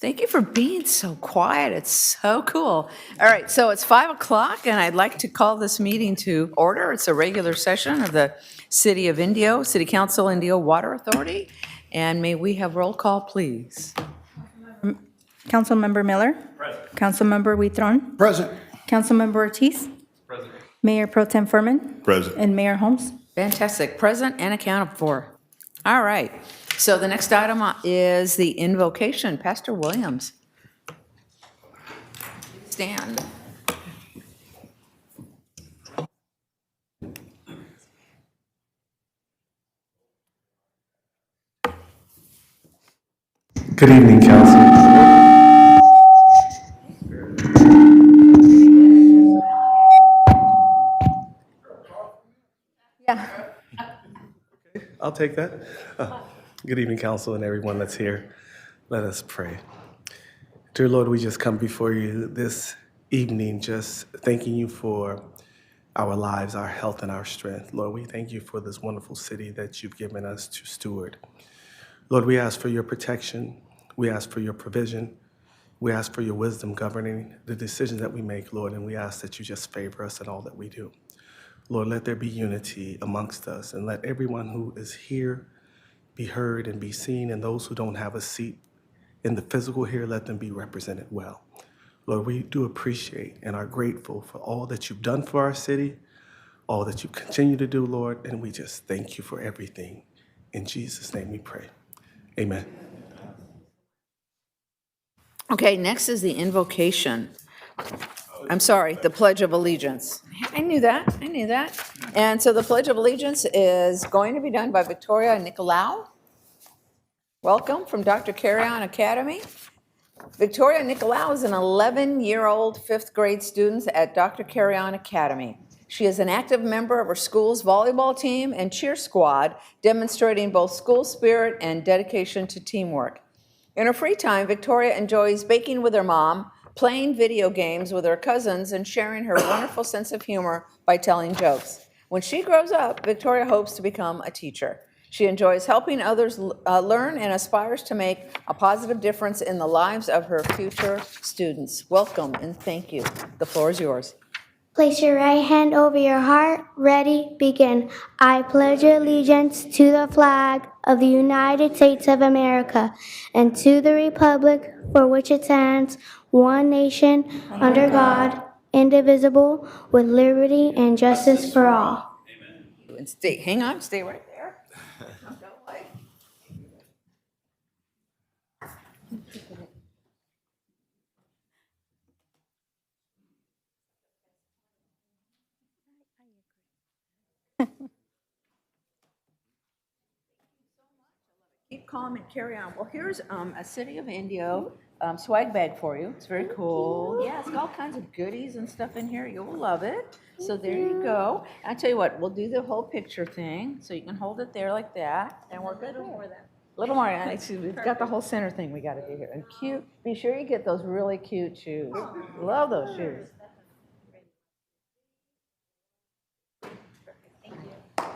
Thank you for being so quiet. It's so cool. All right, so it's 5 o'clock, and I'd like to call this meeting to order. It's a regular session of the City of Indio, City Council, Indio Water Authority. And may we have roll call, please? Councilmember Miller? Present. Councilmember Huitron? Present. Councilmember Ortiz? Present. Mayor Pro Tem Furman? Present. And Mayor Holmes? Fantastic. Present and accounted for. All right. So the next item is the invocation. Pastor Williams. Stand. Good evening, Council. Yeah. I'll take that. Good evening, Council, and everyone that's here. Let us pray. Dear Lord, we just come before you this evening just thanking you for our lives, our health, and our strength. Lord, we thank you for this wonderful city that you've given us to steward. Lord, we ask for your protection. We ask for your provision. We ask for your wisdom governing the decisions that we make, Lord, and we ask that you just favor us in all that we do. Lord, let there be unity amongst us, and let everyone who is here be heard and be seen, and those who don't have a seat in the physical here, let them be represented well. Lord, we do appreciate and are grateful for all that you've done for our city, all that you continue to do, Lord, and we just thank you for everything. In Jesus' name we pray. Amen. Okay, next is the invocation. I'm sorry, the Pledge of Allegiance. I knew that. And so the Pledge of Allegiance is going to be done by Victoria Nicolau. Welcome from Dr. Carry-On Academy. Victoria Nicolau is an 11-year-old fifth grade student at Dr. Carry-On Academy. She is an active member of her school's volleyball team and cheer squad, demonstrating both school spirit and dedication to teamwork. In her free time, Victoria enjoys baking with her mom, playing video games with her cousins, and sharing her wonderful sense of humor by telling jokes. When she grows up, Victoria hopes to become a teacher. She enjoys helping others learn and aspires to make a positive difference in the lives of her future students. Welcome and thank you. The floor is yours. Place your right hand over your heart. Ready, begin. I pledge allegiance to the flag of the United States of America and to the republic for which it stands, one nation, under God, indivisible, with liberty and justice for all. Amen. And stay right there. Don't go away. Keep calm and carry on. Well, here's a City of Indio swag bag for you. It's very cool. Yeah, it's got all kinds of goodies and stuff in here. You'll love it. So there you go. I'll tell you what, we'll do the whole picture thing. So you can hold it there like that. And we're good. A little more. We've got the whole center thing we got to do here. And cute. Be sure you get those really cute shoes. Love those shoes.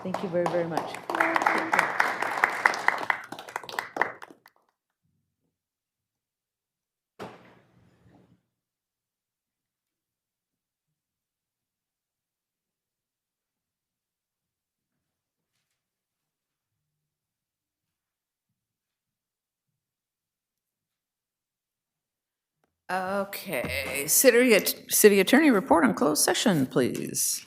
Thank you very, very much. Okay, City Attorney report on closed session, please.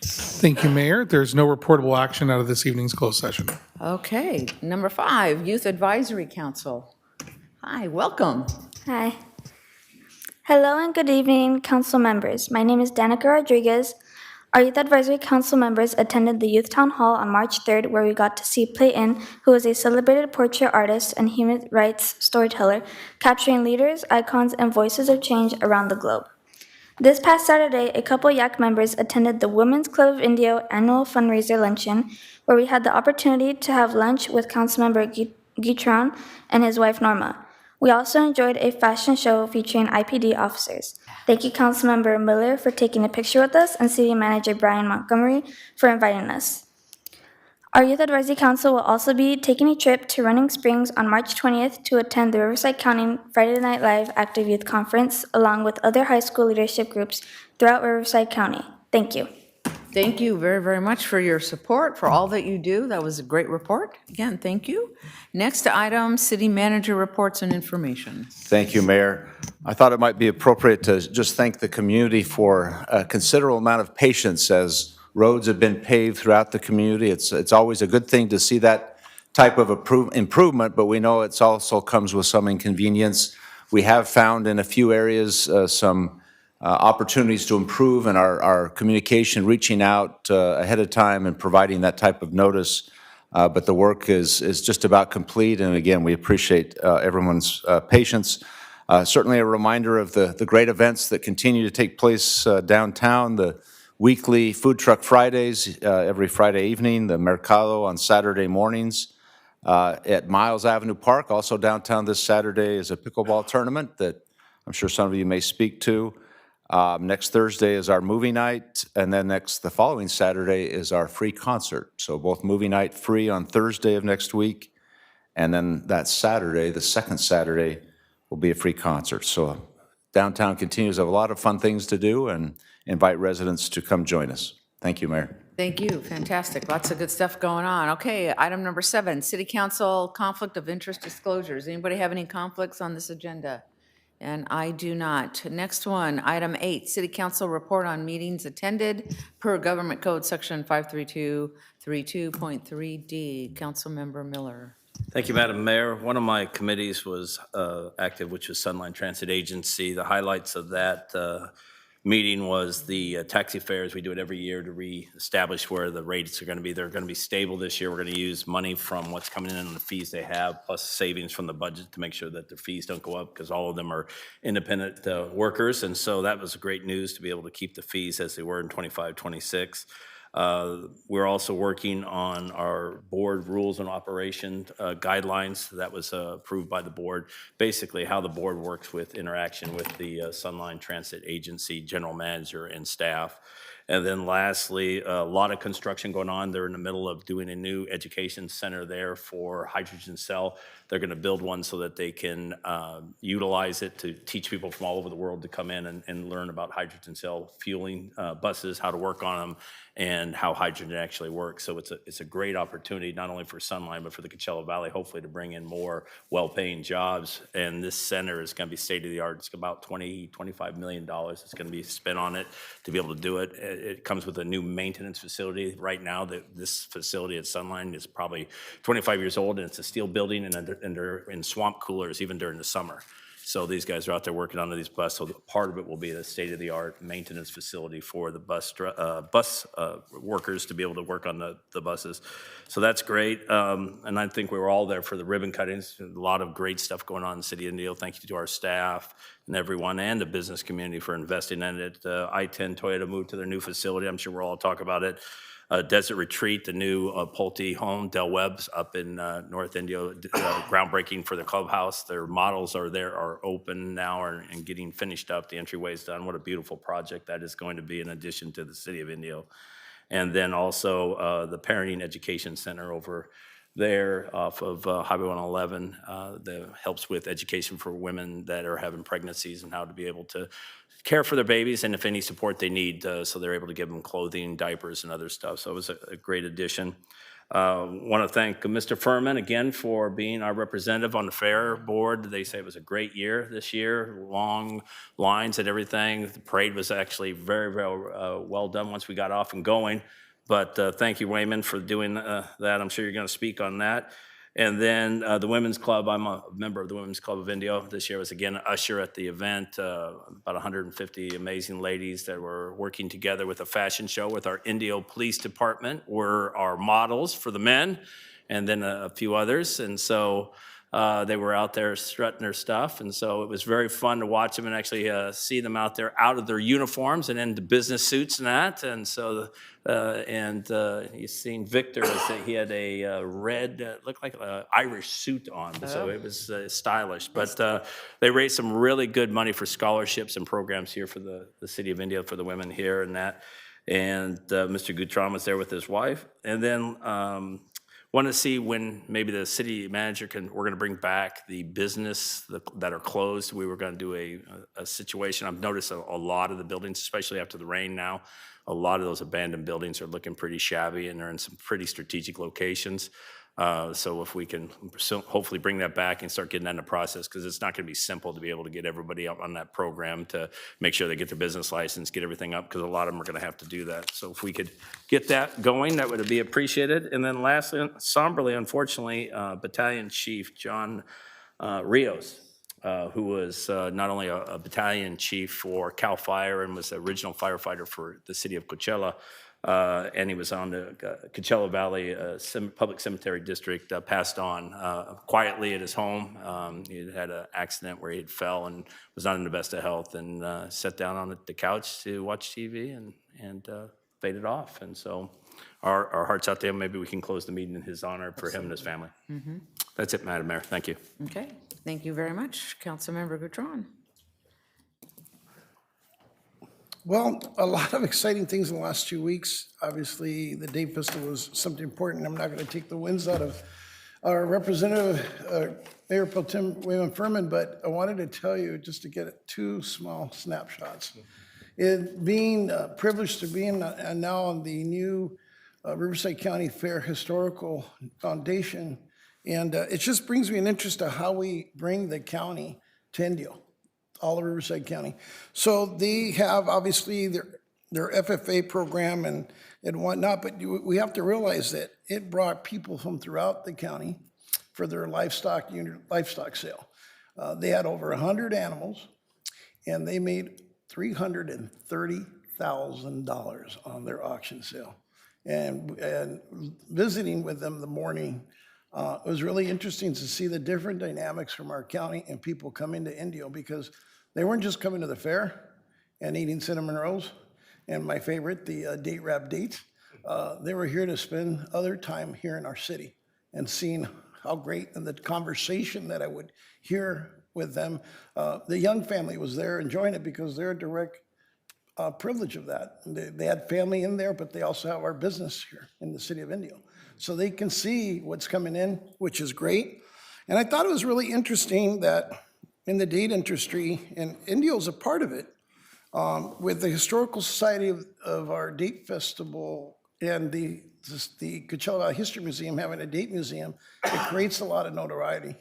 Thank you, Mayor. There's no reportable action out of this evening's closed session. Okay, number 5, Youth Advisory Council. Hi, welcome. Hi. Hello and good evening, council members. My name is Danica Rodriguez. Our Youth Advisory Council members attended the Youth Town Hall on March 3rd, where we got to see Play-In, who is a celebrated portrait artist and human rights storyteller, capturing leaders, icons, and voices of change around the globe. This past Saturday, a couple YAC members attended the Women's Club of Indio annual fundraiser luncheon, where we had the opportunity to have lunch with Councilmember Guitron and his wife Norma. We also enjoyed a fashion show featuring IPD officers. Thank you, Councilmember Miller, for taking a picture with us, and City Manager Bryan Montgomery for inviting us. Our Youth Advisory Council will also be taking a trip to Running Springs on March 20th to attend the Riverside County Friday Night Live Active Youth Conference, along with other high school leadership groups throughout Riverside County. Thank you. Thank you very, very much for your support, for all that you do. That was a great report. Again, thank you. Next item, city manager reports and information. Thank you, Mayor. I thought it might be appropriate to just thank the community for a considerable amount of patience as roads have been paved throughout the community. It's always a good thing to see that type of improvement, but we know it also comes with some inconvenience. We have found in a few areas some opportunities to improve in our communication, reaching out ahead of time and providing that type of notice. But the work is just about complete, and again, we appreciate everyone's patience. Certainly a reminder of the great events that continue to take place downtown, the weekly Food Truck Fridays every Friday evening, the Mercado on Saturday mornings. At Miles Avenue Park, also downtown this Saturday, is a pickleball tournament that I'm sure some of you may speak to. Next Thursday is our movie night, and then the following Saturday is our free concert. So both movie night free on Thursday of next week, and then that Saturday, the second Saturday, will be a free concert. So downtown continues to have a lot of fun things to do, and invite residents to come join us. Thank you, Mayor. Thank you, fantastic, lots of good stuff going on. Okay, item number 7, city council conflict of interest disclosures. Anybody have any conflicts on this agenda? And I do not. Next one, item 8, city council report on meetings attended per government code section 532.32.3D. Councilmember Miller. Thank you, Madam Mayor. One of my committees was active, which was Sunline Transit Agency. The highlights of that meeting was the taxi fares. We do it every year to reestablish where the rates are going to be. They're going to be stable this year. We're going to use money from what's coming in and the fees they have, plus savings from the budget to make sure that their fees don't go up, because all of them are independent workers. And so that was great news to be able to keep the fees as they were in 25, 26. We're also working on our board rules and operation guidelines that was approved by the board, basically how the board works with interaction with the Sunline Transit Agency general manager and staff. And then lastly, a lot of construction going on. They're in the middle of doing a new education center there for hydrogen cell. They're going to build one so that they can utilize it to teach people from all over the world to come in and learn about hydrogen cell fueling buses, how to work on them, and how hydrogen actually works. So it's a great opportunity, not only for Sunline, but for the Coachella Valley, hopefully to bring in more well-paying jobs. And this center is going to be state-of-the-art. It's about $25 million. It's going to be spent on it to be able to do it. It comes with a new maintenance facility. Right now, this facility at Sunline is probably 25 years old, and it's a steel building, and they're in swamp coolers even during the summer. So these guys are out there working on these buses. So part of it will be the state-of-the-art maintenance facility for the bus workers to be able to work on the buses. So that's great. And I think we were all there for the ribbon cuttings. A lot of great stuff going on in the city of Indio. Thank you to our staff and everyone and the business community for investing in it. I-10 Toyota moved to their new facility. I'm sure we'll all talk about it. Desert Retreat, the new Pulte home, Del Webb's up in North Indio, groundbreaking for the clubhouse. Their models are open now and getting finished up. The entryway's done. What a beautiful project that is going to be in addition to the city of Indio. And then also the Parenting Education Center over there off of Highway 111 that helps with education for women that are having pregnancies and how to be able to care for their babies and if any support they need, so they're able to give them clothing, diapers, and other stuff. So it was a great addition. Want to thank Mr. Furman again for being our representative on the fair board. They say it was a great year this year, long lines and everything. The parade was actually very, very well done once we got off and going. But thank you, Wayman, for doing that. I'm sure you're going to speak on that. And then the Women's Club, I'm a member of the Women's Club of Indio. This year was again an usher at the event, about 150 amazing ladies that were working together with a fashion show with our Indio Police Department, were our models for the men, and then a few others. And so they were out there strutting their stuff. And so it was very fun to watch them and actually see them out there out of their uniforms and into business suits and that. And so, you've seen Victor, he had a red, looked like an Irish suit on. So it was stylish. But they raised some really good money for scholarships and programs here for the city of Indio, for the women here and that. And Mr. Gutron was there with his wife. And then want to see when maybe the city manager we're going to bring back the business that are closed. We were going to do a situation. I've noticed a lot of the buildings, especially after the rain now, a lot of those abandoned buildings are looking pretty shabby and they're in some pretty strategic locations. So if we can hopefully bring that back and start getting that in the process, because it's not going to be simple to be able to get everybody up on that program to make sure they get their business license, get everything up, because a lot of them are going to have to do that. So if we could get that going, that would be appreciated. And then lastly, somberly, unfortunately, Battalion Chief John Rios, who was not only a battalion chief for CAL FIRE and was the original firefighter for the city of Coachella, and he was on the Coachella Valley Public Cemetery District, passed on quietly at his home. He had an accident where he had fell and was not in the best of health, and sat down on the couch to watch TV and faded off. And so our hearts out to him. Maybe we can close the meeting in his honor for him and his family. That's it, Madam Mayor. Thank you. Okay, thank you very much. Councilmember Gutron. Well, a lot of exciting things in the last 2 weeks. Obviously, the Day Festival was something important. I'm not going to take the winds out of our representative, Mayor Pro Tem William Furman, but I wanted to tell you, just to get 2 small snapshots. It being privileged to be now on the new Riverside County Fair Historical Foundation, and it just brings me an interest of how we bring the county to Indio, all of Riverside County. So they have obviously their FFA program and whatnot, but we have to realize that it brought people from throughout the county for their livestock sale. They had over 100 animals, and they made $330,000 on their auction sale. And visiting with them the morning, it was really interesting to see the different dynamics from our county and people coming to Indio, because they weren't just coming to the fair and eating cinnamon rolls and my favorite, the date wrap dates. They were here to spend other time here in our city and seeing how great, and the conversation that I would hear with them. The young family was there enjoying it because they're a direct privilege of that. They had family in there, but they also have our business here in the city of Indio. So they can see what's coming in, which is great. And I thought it was really interesting that in the date industry, and Indio is a part of it, with the Historical Society of our date festival and the Coachella Valley History Museum having a date museum, it creates a lot of notoriety.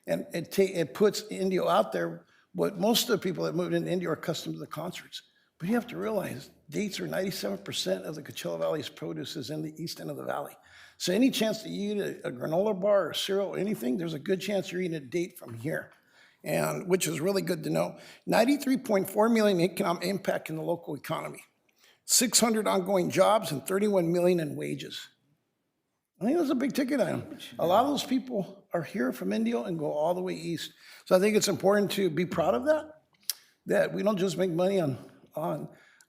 And it puts Indio out there. What most of the people that moved into Indio are accustomed to the concerts. But you have to realize dates are 97% of the Coachella Valley's produce is in the east end of the valley. So any chance that you eat a granola bar or cereal or anything, there's a good chance you're eating a date from here, and which is really good to know. 93.4 million economic impact in the local economy, 600 ongoing jobs, and 31 million in wages. I think that's a big ticket item. A lot of those people are here from Indio and go all the way east. So I think it's important to be proud of that we don't just make money on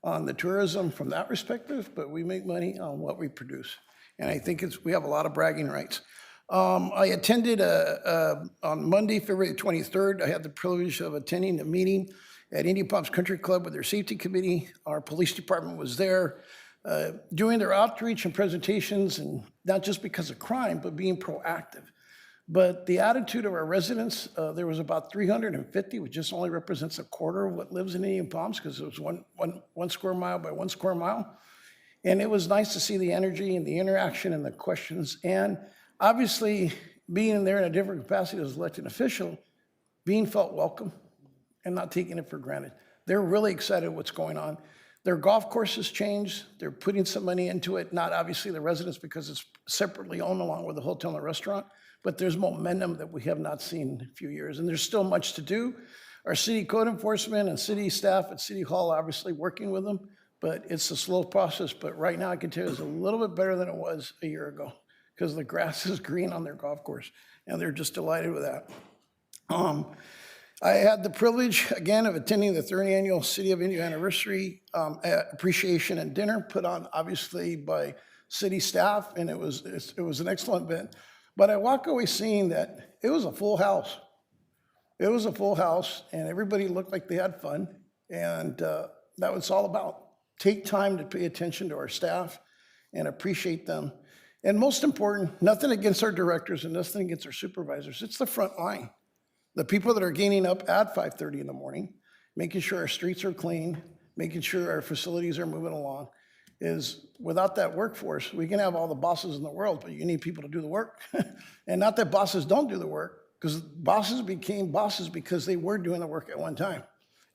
the tourism from that perspective, but we make money on what we produce. And I think we have a lot of bragging rights. I attended on Monday, February 23rd, I had the privilege of attending a meeting at Indian Palms Country Club with their safety committee. Our police department was there doing their outreach and presentations, and not just because of crime, but being proactive. But the attitude of our residents, there was about 350, which just only represents a quarter of what lives in Indian Palms, because it was one square mile by 1 square mile. And it was nice to see the energy and the interaction and the questions. And obviously, being there in a different capacity as an elected official, being felt welcome and not taking it for granted. They're really excited what's going on. Their golf course has changed. They're putting some money into it, not obviously the residents because it's separately owned along with the hotel and the restaurant, but there's momentum that we have not seen in a few years, and there's still much to do. Our city code enforcement and city staff at City Hall obviously working with them, but it's a slow process. But right now I can tell you it's a little bit better than it was a year ago because the grass is green on their golf course, and they're just delighted with that. I had the privilege, again, of attending the 3rd annual City of Indio Anniversary Appreciation and Dinner put on, obviously, by city staff, and it was an excellent event. But I walk away seeing that it was a full house. It was a full house, and everybody looked like they had fun, and that was all about. take time to pay attention to our staff and appreciate them. And most important, nothing against our directors and nothing against our supervisors. It's the front line. The people that are getting up at 5:30 in the morning, making sure our streets are clean, making sure our facilities are moving along, is without that workforce, we can have all the bosses in the world, but you need people to do the work. And not that bosses don't do the work, because bosses became bosses because they were doing the work at one time,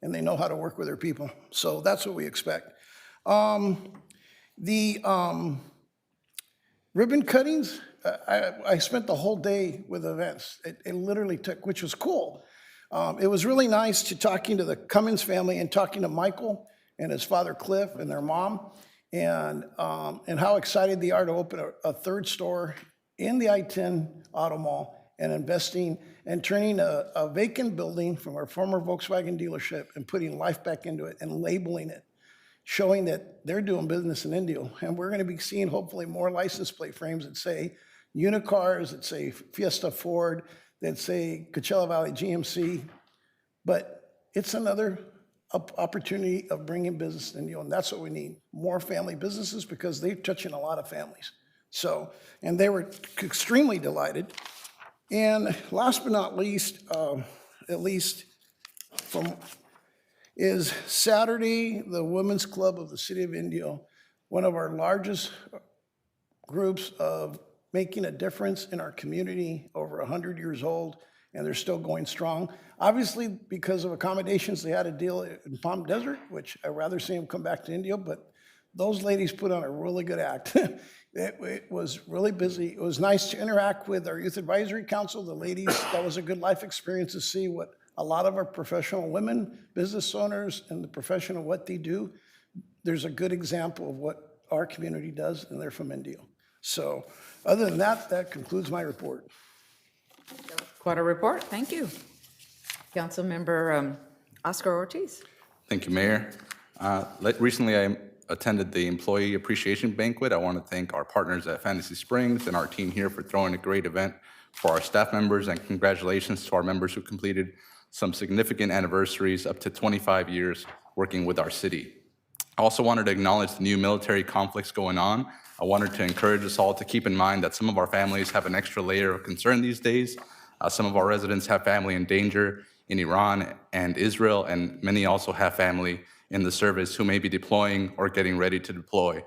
and they know how to work with their people. So that's what we expect. Ribbon cuttings, I spent the whole day with events. It literally took, which was cool. It was really nice to talking to the Cummins family and talking to Michael and his father Cliff and their mom, and how excited they are to open a third store in the I-10 Auto Mall and investing and turning a vacant building from our former Volkswagen dealership and putting life back into it and labeling it, showing that they're doing business in Indio. And we're gonna be seeing hopefully more license plate frames that say Unicars, that say Fiesta Ford, that say Coachella Valley GMC. But it's another opportunity of bringing business to Indio, and that's what we need, more family businesses, because they're touching a lot of families. So, and they were extremely delighted. And last but not least, at least from, is Saturday, the Women's Club of the City of Indio, one of our largest groups of making a difference in our community, over 100 years old, and they're still going strong. Obviously, because of accommodations, they had a deal in Palm Desert, which I'd rather see them come back to Indio, but those ladies put on a really good act. It was really busy. It was nice to interact with our Youth Advisory Council, the ladies. That was a good life experience to see what a lot of our professional women, business owners, and the profession of what they do. There's a good example of what our community does, and they're from Indio. So other than that, that concludes my report. Quite a report, thank you. Councilmember Oscar Ortiz. Thank you, Mayor. Recently, I attended the Employee Appreciation Banquet. I want to thank our partners at Fantasy Springs and our team here for throwing a great event for our staff members, and congratulations to our members who completed some significant anniversaries, up to 25 years working with our city. I also wanted to acknowledge the new military conflicts going on. I wanted to encourage us all to keep in mind that some of our families have an extra layer of concern these days. Some of our residents have family in danger in Iran and Israel, and many also have family in the service who may be deploying or getting ready to deploy,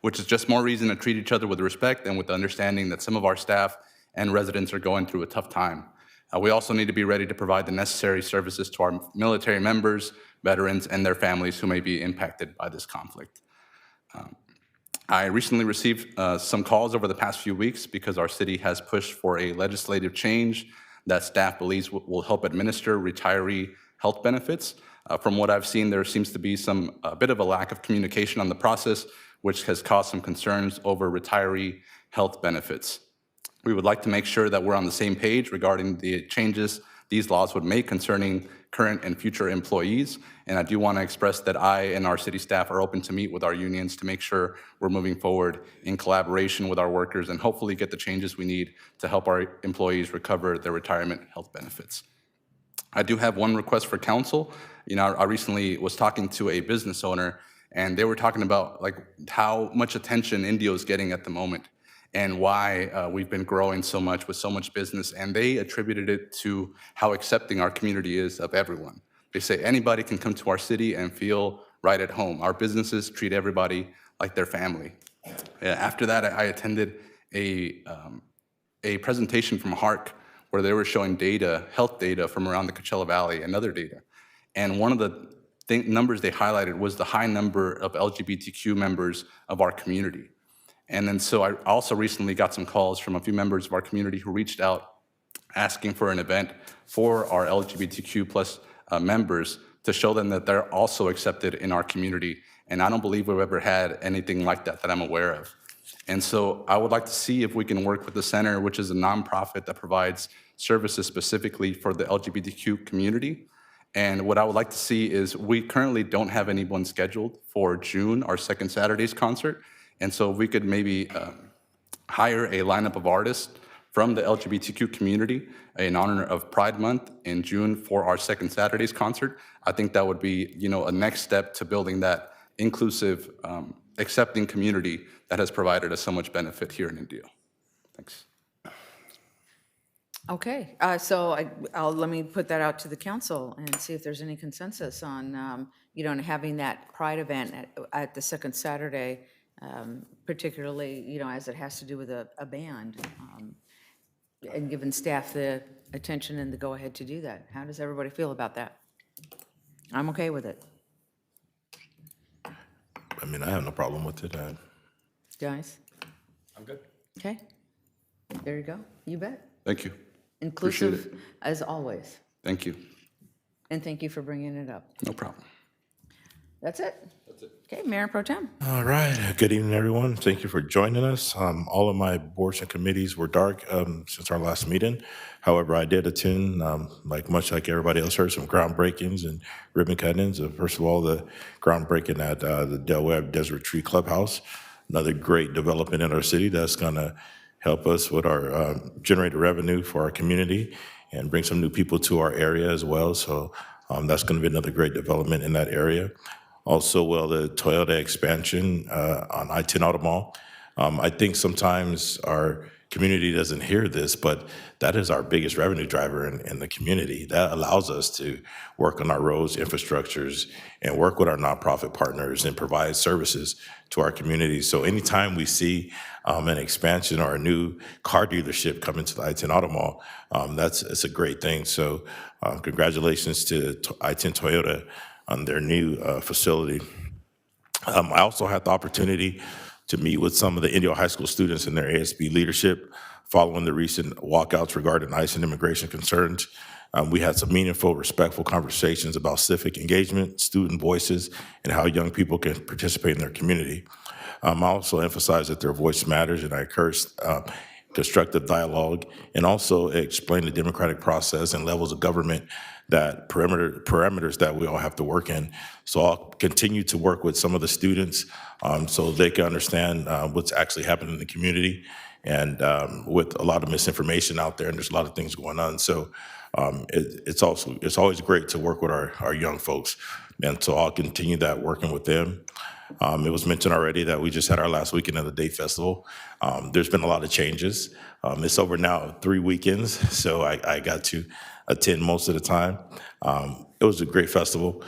which is just more reason to treat each other with respect and with the understanding that some of our staff and residents are going through a tough time. We also need to be ready to provide the necessary services to our military members, veterans, and their families who may be impacted by this conflict. I recently received some calls over the past few weeks because our city has pushed for a legislative change that staff believes will help administer retiree health benefits. From what I've seen, there seems to be a bit of a lack of communication on the process, which has caused some concerns over retiree health benefits. We would like to make sure that we're on the same page regarding the changes these laws would make concerning current and future employees. And I do want to express that I and our city staff are open to meet with our unions to make sure we're moving forward in collaboration with our workers and hopefully get the changes we need to help our employees recover their retirement health benefits. I do have one request for council. I recently was talking to a business owner, and they were talking about how much attention Indio is getting at the moment and why we've been growing so much with so much business. And they attributed it to how accepting our community is of everyone. They say anybody can come to our city and feel right at home. Our businesses treat everybody like their family. After that, I attended a presentation from HARC where they were showing data, health data from around the Coachella Valley and other data. And one of the numbers they highlighted was the high number of LGBTQ members of our community. And then so I also recently got some calls from a few members of our community who reached out asking for an event for our LGBTQ plus members to show them that they're also accepted in our community. And I don't believe we've ever had anything like that I'm aware of. And so I would like to see if we can work with the center, which is a nonprofit that provides services specifically for the LGBTQ community. And what I would like to see is we currently don't have anyone scheduled for June, our second Saturday's concert. And so if we could maybe hire a lineup of artists from the LGBTQ community in honor of Pride Month in June for our second Saturday's concert, I think that would be, a next step to building that inclusive, accepting community that has provided us so much benefit here in Indio. Thanks. Okay, so let me put that out to the council and see if there's any consensus on, having that Pride event at the second Saturday, particularly, as it has to do with a band, and giving staff the attention and the go-ahead to do that. How does everybody feel about that? I'm okay with it. I mean, I have no problem with it. Guys? I'm good. Okay, there you go. You bet. Thank you. Inclusive, as always. Thank you. And thank you for bringing it up. No problem. That's it? That's it. Okay, Mayor Pro Tem. All right. Good evening, everyone. Thank you for joining us. All of my boards and committees were dark since our last meeting. However, I did attend, much like everybody else, heard some groundbreakings and ribbon cuttings. First of all, the groundbreaking at the Del Webb Desert Tree Clubhouse, another great development in our city that's going to help us with our generated revenue for our community and bring some new people to our area as well. So that's going to be another great development in that area. Also, the Toyota expansion on I-10 Auto Mall. I think sometimes our community doesn't hear this, but that is our biggest revenue driver in the community. That allows us to work on our roads, infrastructures, and work with our nonprofit partners and provide services to our community. So anytime we see an expansion or a new car dealership come into the I-10 Auto Mall, it's a great thing. So congratulations to I-10 Toyota on their new facility. I also had the opportunity to meet with some of the Indio High School students and their ASB leadership following the recent walkouts regarding ICE and immigration concerns. We had some meaningful, respectful conversations about civic engagement, student voices, and how young people can participate in their community. I also emphasize that their voice matters, and I encourage constructive dialogue, and also explain the democratic process and levels of government that parameters that we all have to work in. So I'll continue to work with some of the students so they can understand what's actually happening in the community, and with a lot of misinformation out there, and there's a lot of things going on. So it's always great to work with our young folks, and so I'll continue that working with them. It was mentioned already that we just had our last weekend of the Day Festival. There's been a lot of changes. It's over now 3 weekends, so I got to attend most of the time. It was a great festival.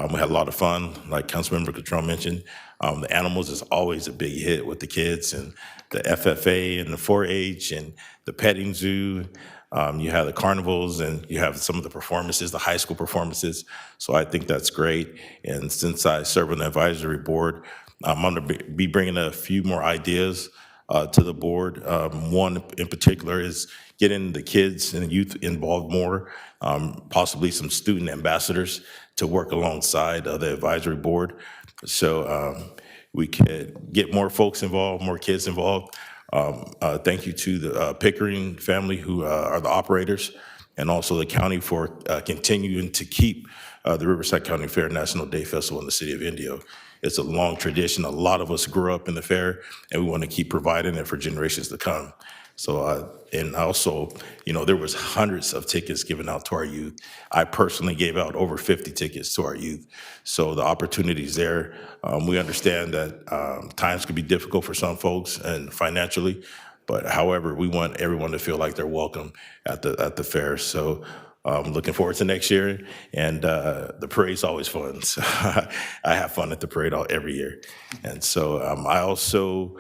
We had a lot of fun, like Councilmember Catron mentioned. The animals is always a big hit with the kids, and the FFA and the 4-H and the petting zoo. You have the carnivals, and you have some of the performances, the high school performances. So I think that's great. And since I serve on the advisory board, I'm going to be bringing a few more ideas to the board. One in particular is getting the kids and youth involved more, possibly some student ambassadors to work alongside the advisory board. So we could get more folks involved, more kids involved. Thank you to the Pickering family, who are the operators, and also the county for continuing to keep the Riverside County Fair National Day Festival in the city of Indio. It's a long tradition. A lot of us grew up in the fair, and we want to keep providing it for generations to come. So, and also, there was hundreds of tickets given out to our youth. I personally gave out over 50 tickets to our youth. So the opportunity's there. We understand that times can be difficult for some folks and financially, but however, we want everyone to feel like they're welcome at the fair. So I'm looking forward to next year, and the parade's always fun. So I have fun at the parade every year. And so I also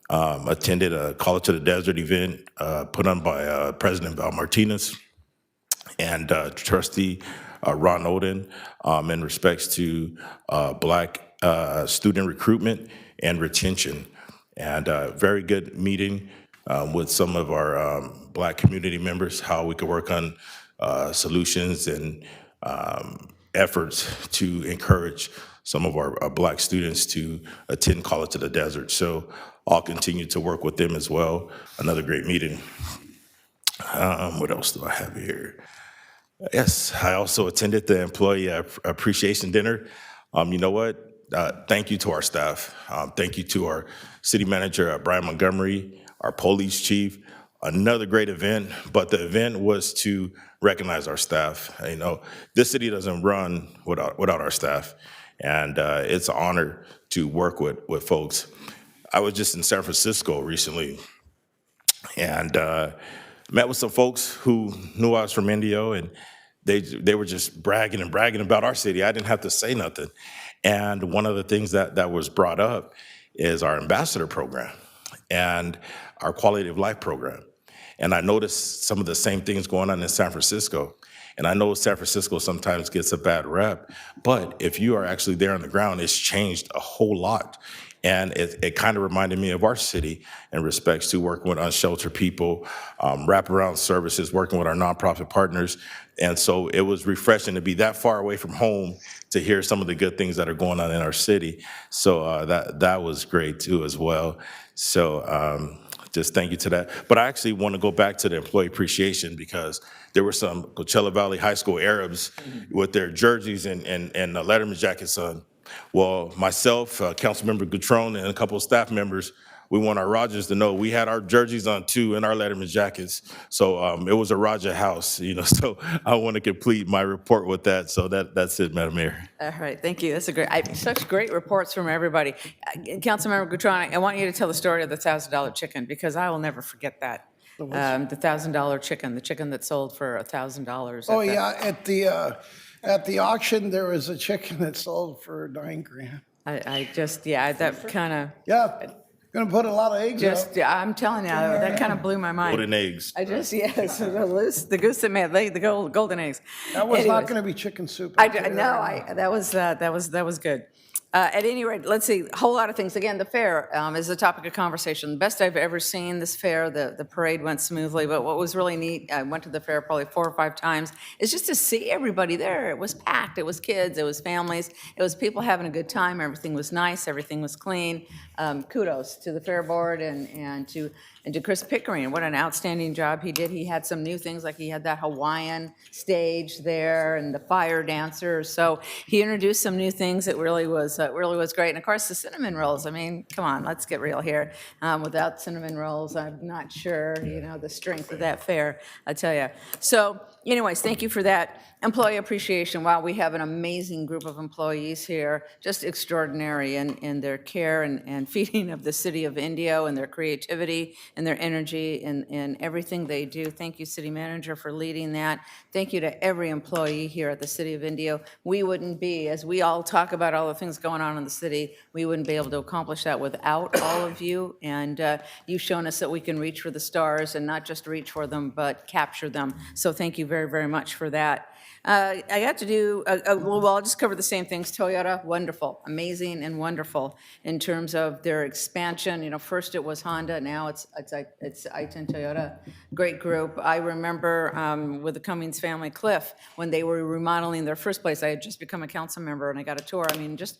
attended a Call It to the Desert event put on by President Val Martinez and Trustee Ron Oden in respects to Black student recruitment and retention. And a very good meeting with some of our Black community members, how we could work on solutions and efforts to encourage some of our Black students to attend Call It to the Desert. So I'll continue to work with them as well. Another great meeting. What else do I have here? Yes, I also attended the Employee Appreciation Dinner. You know what? Thank you to our staff. Thank you to our city manager, Bryan Montgomery, our police chief. Another great event, but the event was to recognize our staff. This city doesn't run without our staff. And it's an honor to work with folks. I was just in San Francisco recently and met with some folks who knew I was from Indio, and they were just bragging and bragging about our city. I didn't have to say nothing. And one of the things that was brought up is our ambassador program and our quality of life program. And I noticed some of the same things going on in San Francisco. And I know San Francisco sometimes gets a bad rep, but if you are actually there on the ground, it's changed a whole lot. And it kind of reminded me of our city in respects to working with unsheltered people, wraparound services, working with our nonprofit partners. And so it was refreshing to be that far away from home to hear some of the good things that are going on in our city. So that was great too as well. So just thank you to that. But I actually want to go back to the employee appreciation because there were some Coachella Valley High School Arabs with their jerseys and Letterman jackets on. Well, myself, Councilmember Gutron, and a couple of staff members, we want our Rogers to know we had our jerseys on too and our Letterman jackets. So it was a Roger house, so I want to complete my report with that. So that's it, Madam Mayor. All right, thank you. That's such great reports from everybody. Councilmember Gutron, I want you to tell the story of the $1,000 chicken because I will never forget that. The $1,000 chicken, the chicken that sold for $1,000. Oh, yeah, at the auction, there was a chicken that sold for $9,000. That kind of. Yeah, gonna put a lot of eggs out. I'm telling you, that kind of blew my mind. Golden eggs. The goose that made the golden eggs. That was not Anyways. gonna be chicken soup. That was good. At any rate, let's see, a whole lot of things. Again, the fair is the topic of conversation. The best I've ever seen this fair, the parade went smoothly, but what was really neat, I went to the fair probably 4 or 5 times, is just to see everybody there. It was packed, it was kids, it was families, it was people having a good time, everything was nice, everything was clean. Kudos to the fair board and to Chris Pickering. What an outstanding job he did. He had some new things, like he had that Hawaiian stage there and the fire dancers. So he introduced some new things. It really was great. And of course, the cinnamon rolls. I mean, come on, let's get real here. Without cinnamon rolls, I'm not sure, the strength of that fair, I tell you. So anyways, thank you for that. Employee appreciation. Wow, we have an amazing group of employees here, just extraordinary in their care and feeding of the city of Indio and their creativity and their energy and everything they do. Thank you, City Manager, for leading that. Thank you to every employee here at the City of Indio. We wouldn't be, as we all talk about all the things going on in the city, we wouldn't be able to accomplish that without all of you. And you've shown us that we can reach for the stars and not just reach for them, but capture them. So thank you very, very much for that. I got to do, I'll just cover the same things. Toyota, wonderful, amazing and wonderful in terms of their expansion. First it was Honda, now it's I-10 Toyota. Great group. I remember with the Cummings family, Cliff, when they were remodeling their first place, I had just become a council member and I got a tour. I mean, just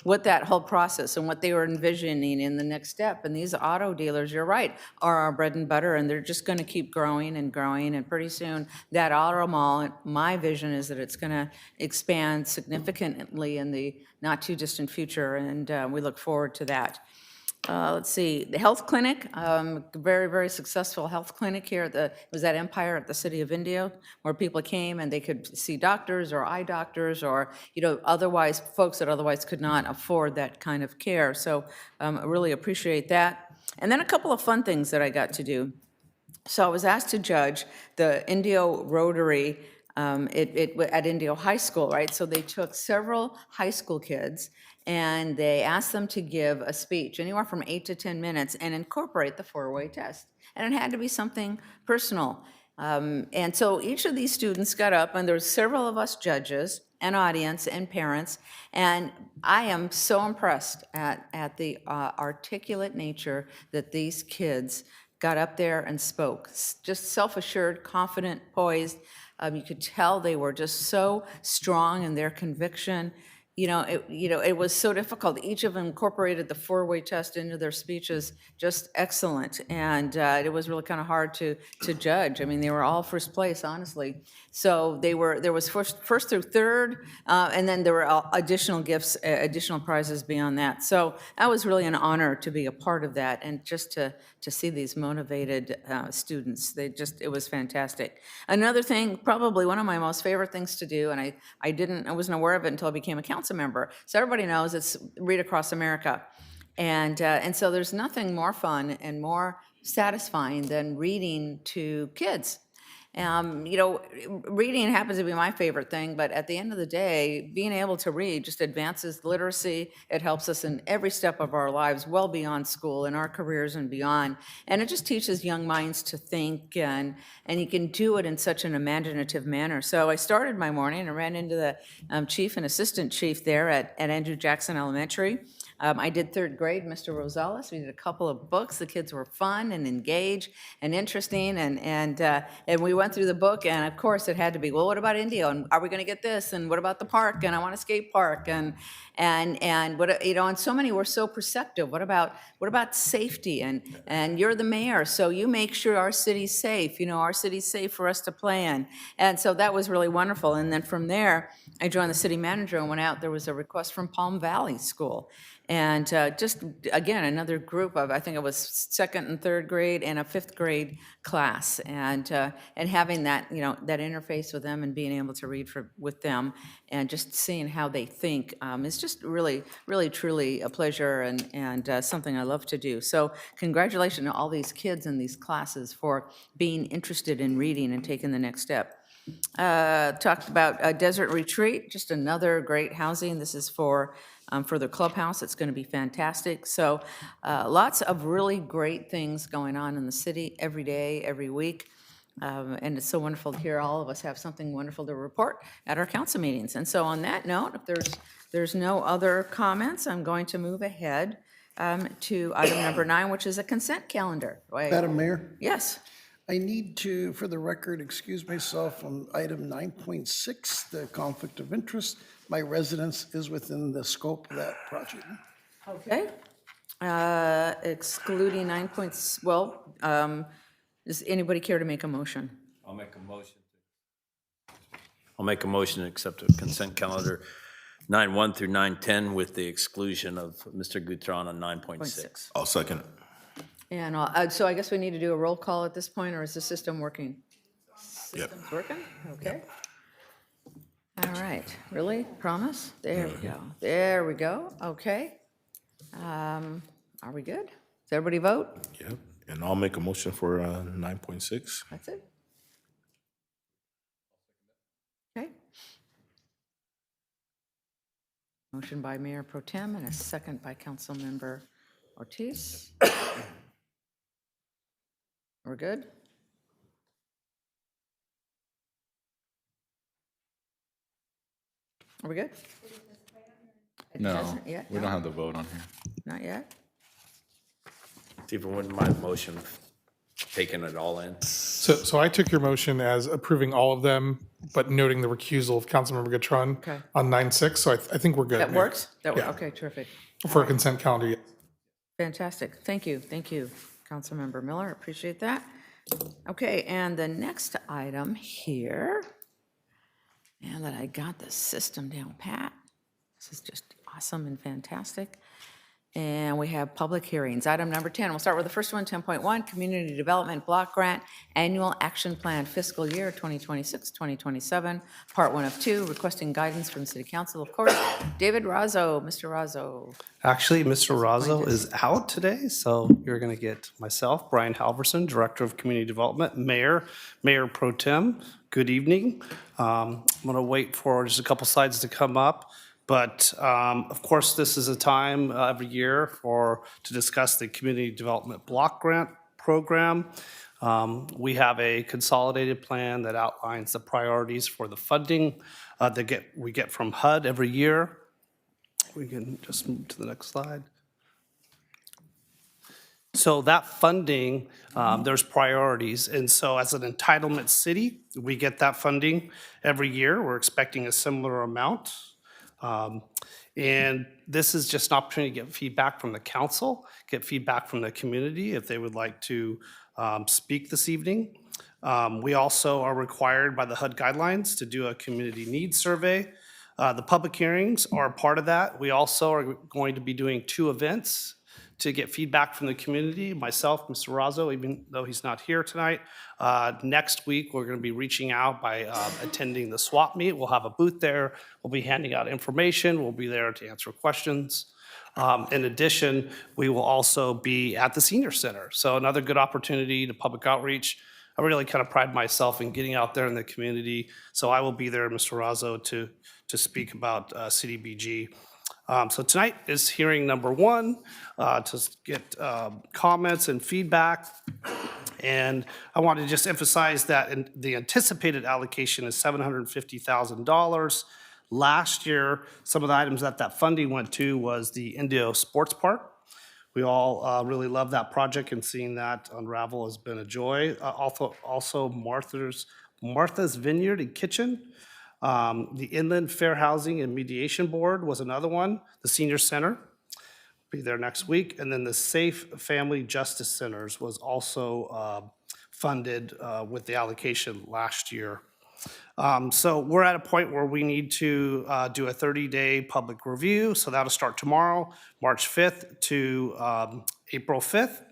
what that whole process and what they were envisioning in the next step. And these auto dealers, you're right, are our bread and butter, and they're just going to keep growing and growing. And pretty soon, that auto mall, my vision is that it's going to expand significantly in the not too distant future, and we look forward to that. Let's see, the health clinic, very, very successful health clinic here it was at Empire at the City of Indio, where people came and they could see doctors or eye doctors or, otherwise, folks that otherwise could not afford that kind of care. So I really appreciate that. And then a couple of fun things that I got to do. So I was asked to judge the Indio Rotary at Indio High School, right? So they took several high school kids and they asked them to give a speech, anywhere from 8 to 10 minutes, and incorporate the 4-way test. And it had to be something personal. And so each of these students got up, and there were several of us judges and audience and parents, and I am so impressed at the articulate nature that these kids got up there and spoke. Just self-assured, confident, poised. You could tell they were just so strong in their conviction. It was so difficult. Each of them incorporated the 4-way test into their speeches, just excellent. And it was really kind of hard to judge. I mean, they were all first place, honestly. So there was first through third, and then there were additional gifts, additional prizes beyond that. So that was really an honor to be a part of that, and just to see these motivated students. It was fantastic. Another thing, probably one of my most favorite things to do, and I wasn't aware of it until I became a council council member. So everybody knows it's Read Across America. And so there's nothing more fun and more satisfying than reading to kids. You know, reading happens to be my favorite thing, but at the end of the day, being able to read just advances literacy. It helps us in every step of our lives, well beyond school, in our careers and beyond. And it just teaches young minds to think, and you can do it in such an imaginative manner. So I started my morning and ran into the chief and assistant chief there at Andrew Jackson Elementary. I did third grade, Mr. Rosales. We did a couple of books. The kids were fun and engaged and interesting, and we went through the book, and of course it had to be, well, what about Indio, and are we going to get this, and what about the park, and I want a skate park, and what, you know, and so many were so perceptive. What about safety, and you're the mayor, so you make sure our city's safe. You know, our city's safe for us to play in, and so that was really wonderful. And then from there, I joined the city manager and went out. There was a request from Palm Valley School. And just, again, another group of, I think it was second and third grade and a fifth grade class. And having that, you know, that interface with them and being able to read with them and just seeing how they think is just really, really, truly a pleasure and something I love to do. So congratulations to all these kids in these classes for being interested in reading and taking the next step. Talked about a desert retreat, just another great housing. This is for the clubhouse. It's going to be fantastic. So lots of really great things going on in the city every day, every week. And it's so wonderful to hear all of us have something wonderful to report at our council meetings. And so on that note, if there's no other comments, I'm going to move ahead to item number 9, which is a consent calendar. Madam Mayor? Yes. I need to, for the record, excuse myself on item 9.6, the conflict of interest. My residence is within the scope of that project. Okay. Excluding 9 points, well, does anybody care to make a motion? I'll make a motion to accept the consent calendar 9.1 through 9.10 with the exclusion of Mr. Gutron on 9.6. I'll second it. And so I guess we need to do a roll call at this point, or is the system working? Yep. System's working? Okay. All right, really? Promise? There we go. There we go. Okay. Are we good? Does everybody vote? Yep. And I'll make a motion for 9.6. That's it? Okay. Motion by Mayor Pro Tem and a second by Councilmember Ortiz. We're good? Are we good? No, Hasn't yet? we No? don't have the vote on here. Not yet? Stephen, wouldn't mind motion taking it all in? So I took your motion as approving all of them, but noting the recusal of Councilmember Gatron Okay. on 9.6, so I think we're good. That Mayor. works? Yeah. Okay, terrific. For a consent calendar, yes. Fantastic. Thank you, Councilmember Miller. Appreciate that. Okay, and the next item here, now that I got the system down pat, this is just awesome and fantastic. And we have public hearings. Item number 10, we'll start with the first one, 10.1, Community Development Block Grant Annual Action Plan Fiscal Year 2026-2027, Part 1 of 2, requesting guidance from the City Council, of course. David Razzo, Mr. Razzo. Actually, Mr. Razzo is out today, so you're going to get myself, Bryan Halverson, Director of Community Development, Mayor Pro Tem. Good evening. I'm going to wait for just a couple slides to come up. But of course, this is a time every year to discuss the Community Development Block Grant Program. We have a consolidated plan that outlines the priorities for the funding we get from HUD every year. We can just move to the next slide. So that funding, there's priorities. And so as an entitlement city, we get that funding every year. We're expecting a similar amount. And this is just an opportunity to get feedback from the council, get feedback from the community if they would like to speak this evening. We also are required by the HUD guidelines to do a community needs survey. The public hearings are a part of that. We also are going to be doing 2 events to get feedback from the community. Myself, Mr. Razzo, even though he's not here tonight, next week we're going to be reaching out by attending the swap meet. We'll have a booth there. We'll be handing out information. We'll be there to answer questions. In addition, we will also be at the senior center. So another good opportunity to public outreach. I really kind of pride myself in getting out there in the community. So I will be there, Mr. Razzo, to speak about CDBG. So tonight is hearing number one, to get comments and feedback. And I want to just emphasize that the anticipated allocation is $750,000. Last year, some of the items that funding went to was the Indio Sports Park. We all really love that project, and seeing that unravel has been a joy. Also Martha's Vineyard and Kitchen. The Inland Fair Housing and Mediation Board was another one. The Senior Center, be there next week. And then the Safe Family Justice Centers was also funded with the allocation last year. So we're at a point where we need to do a 30-day public review. So that'll start tomorrow, March 5th to April 5th.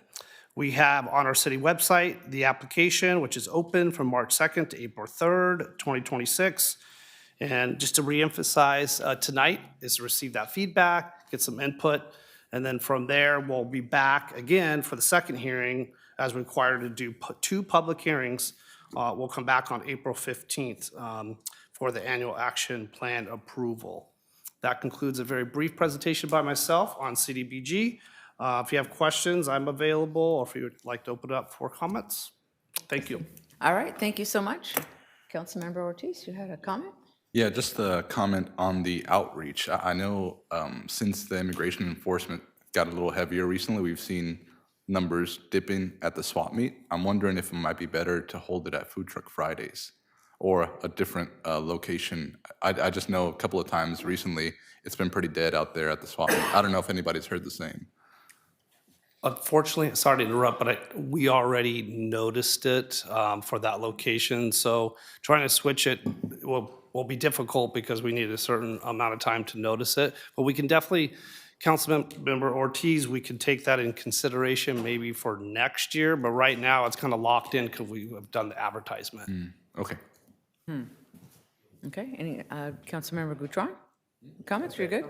We have on our city website the application, which is open from March 2nd to April 3rd, 2026. And just to reemphasize, tonight is to receive that feedback, get some input, and then from there, we'll be back again for the second hearing as required to do two public hearings. We'll come back on April 15th for the annual action plan approval. That concludes a very brief presentation by myself on CDBG. If you have questions, I'm available, or if you would like to open it up for comments. Thank you. All right, thank you so much. Councilmember Ortiz, you had a comment? Yeah, just a comment on the outreach. I know since the immigration enforcement got a little heavier recently, we've seen numbers dipping at the swap meet. I'm wondering if it might be better to hold it at Food Truck Fridays or a different location. I just know a couple of times recently, it's been pretty dead out there at the swap meet. I don't know if anybody's heard the same. Unfortunately, sorry to interrupt, but we already noticed it for that location. So trying to switch it will be difficult because we need a certain amount of time to notice it. But we can definitely, Councilmember Ortiz, we can take that in consideration maybe for next year. But right now, it's kind of locked in because we have done the advertisement. Okay. Okay, any, Councilmember Gutron? Comments, you're good?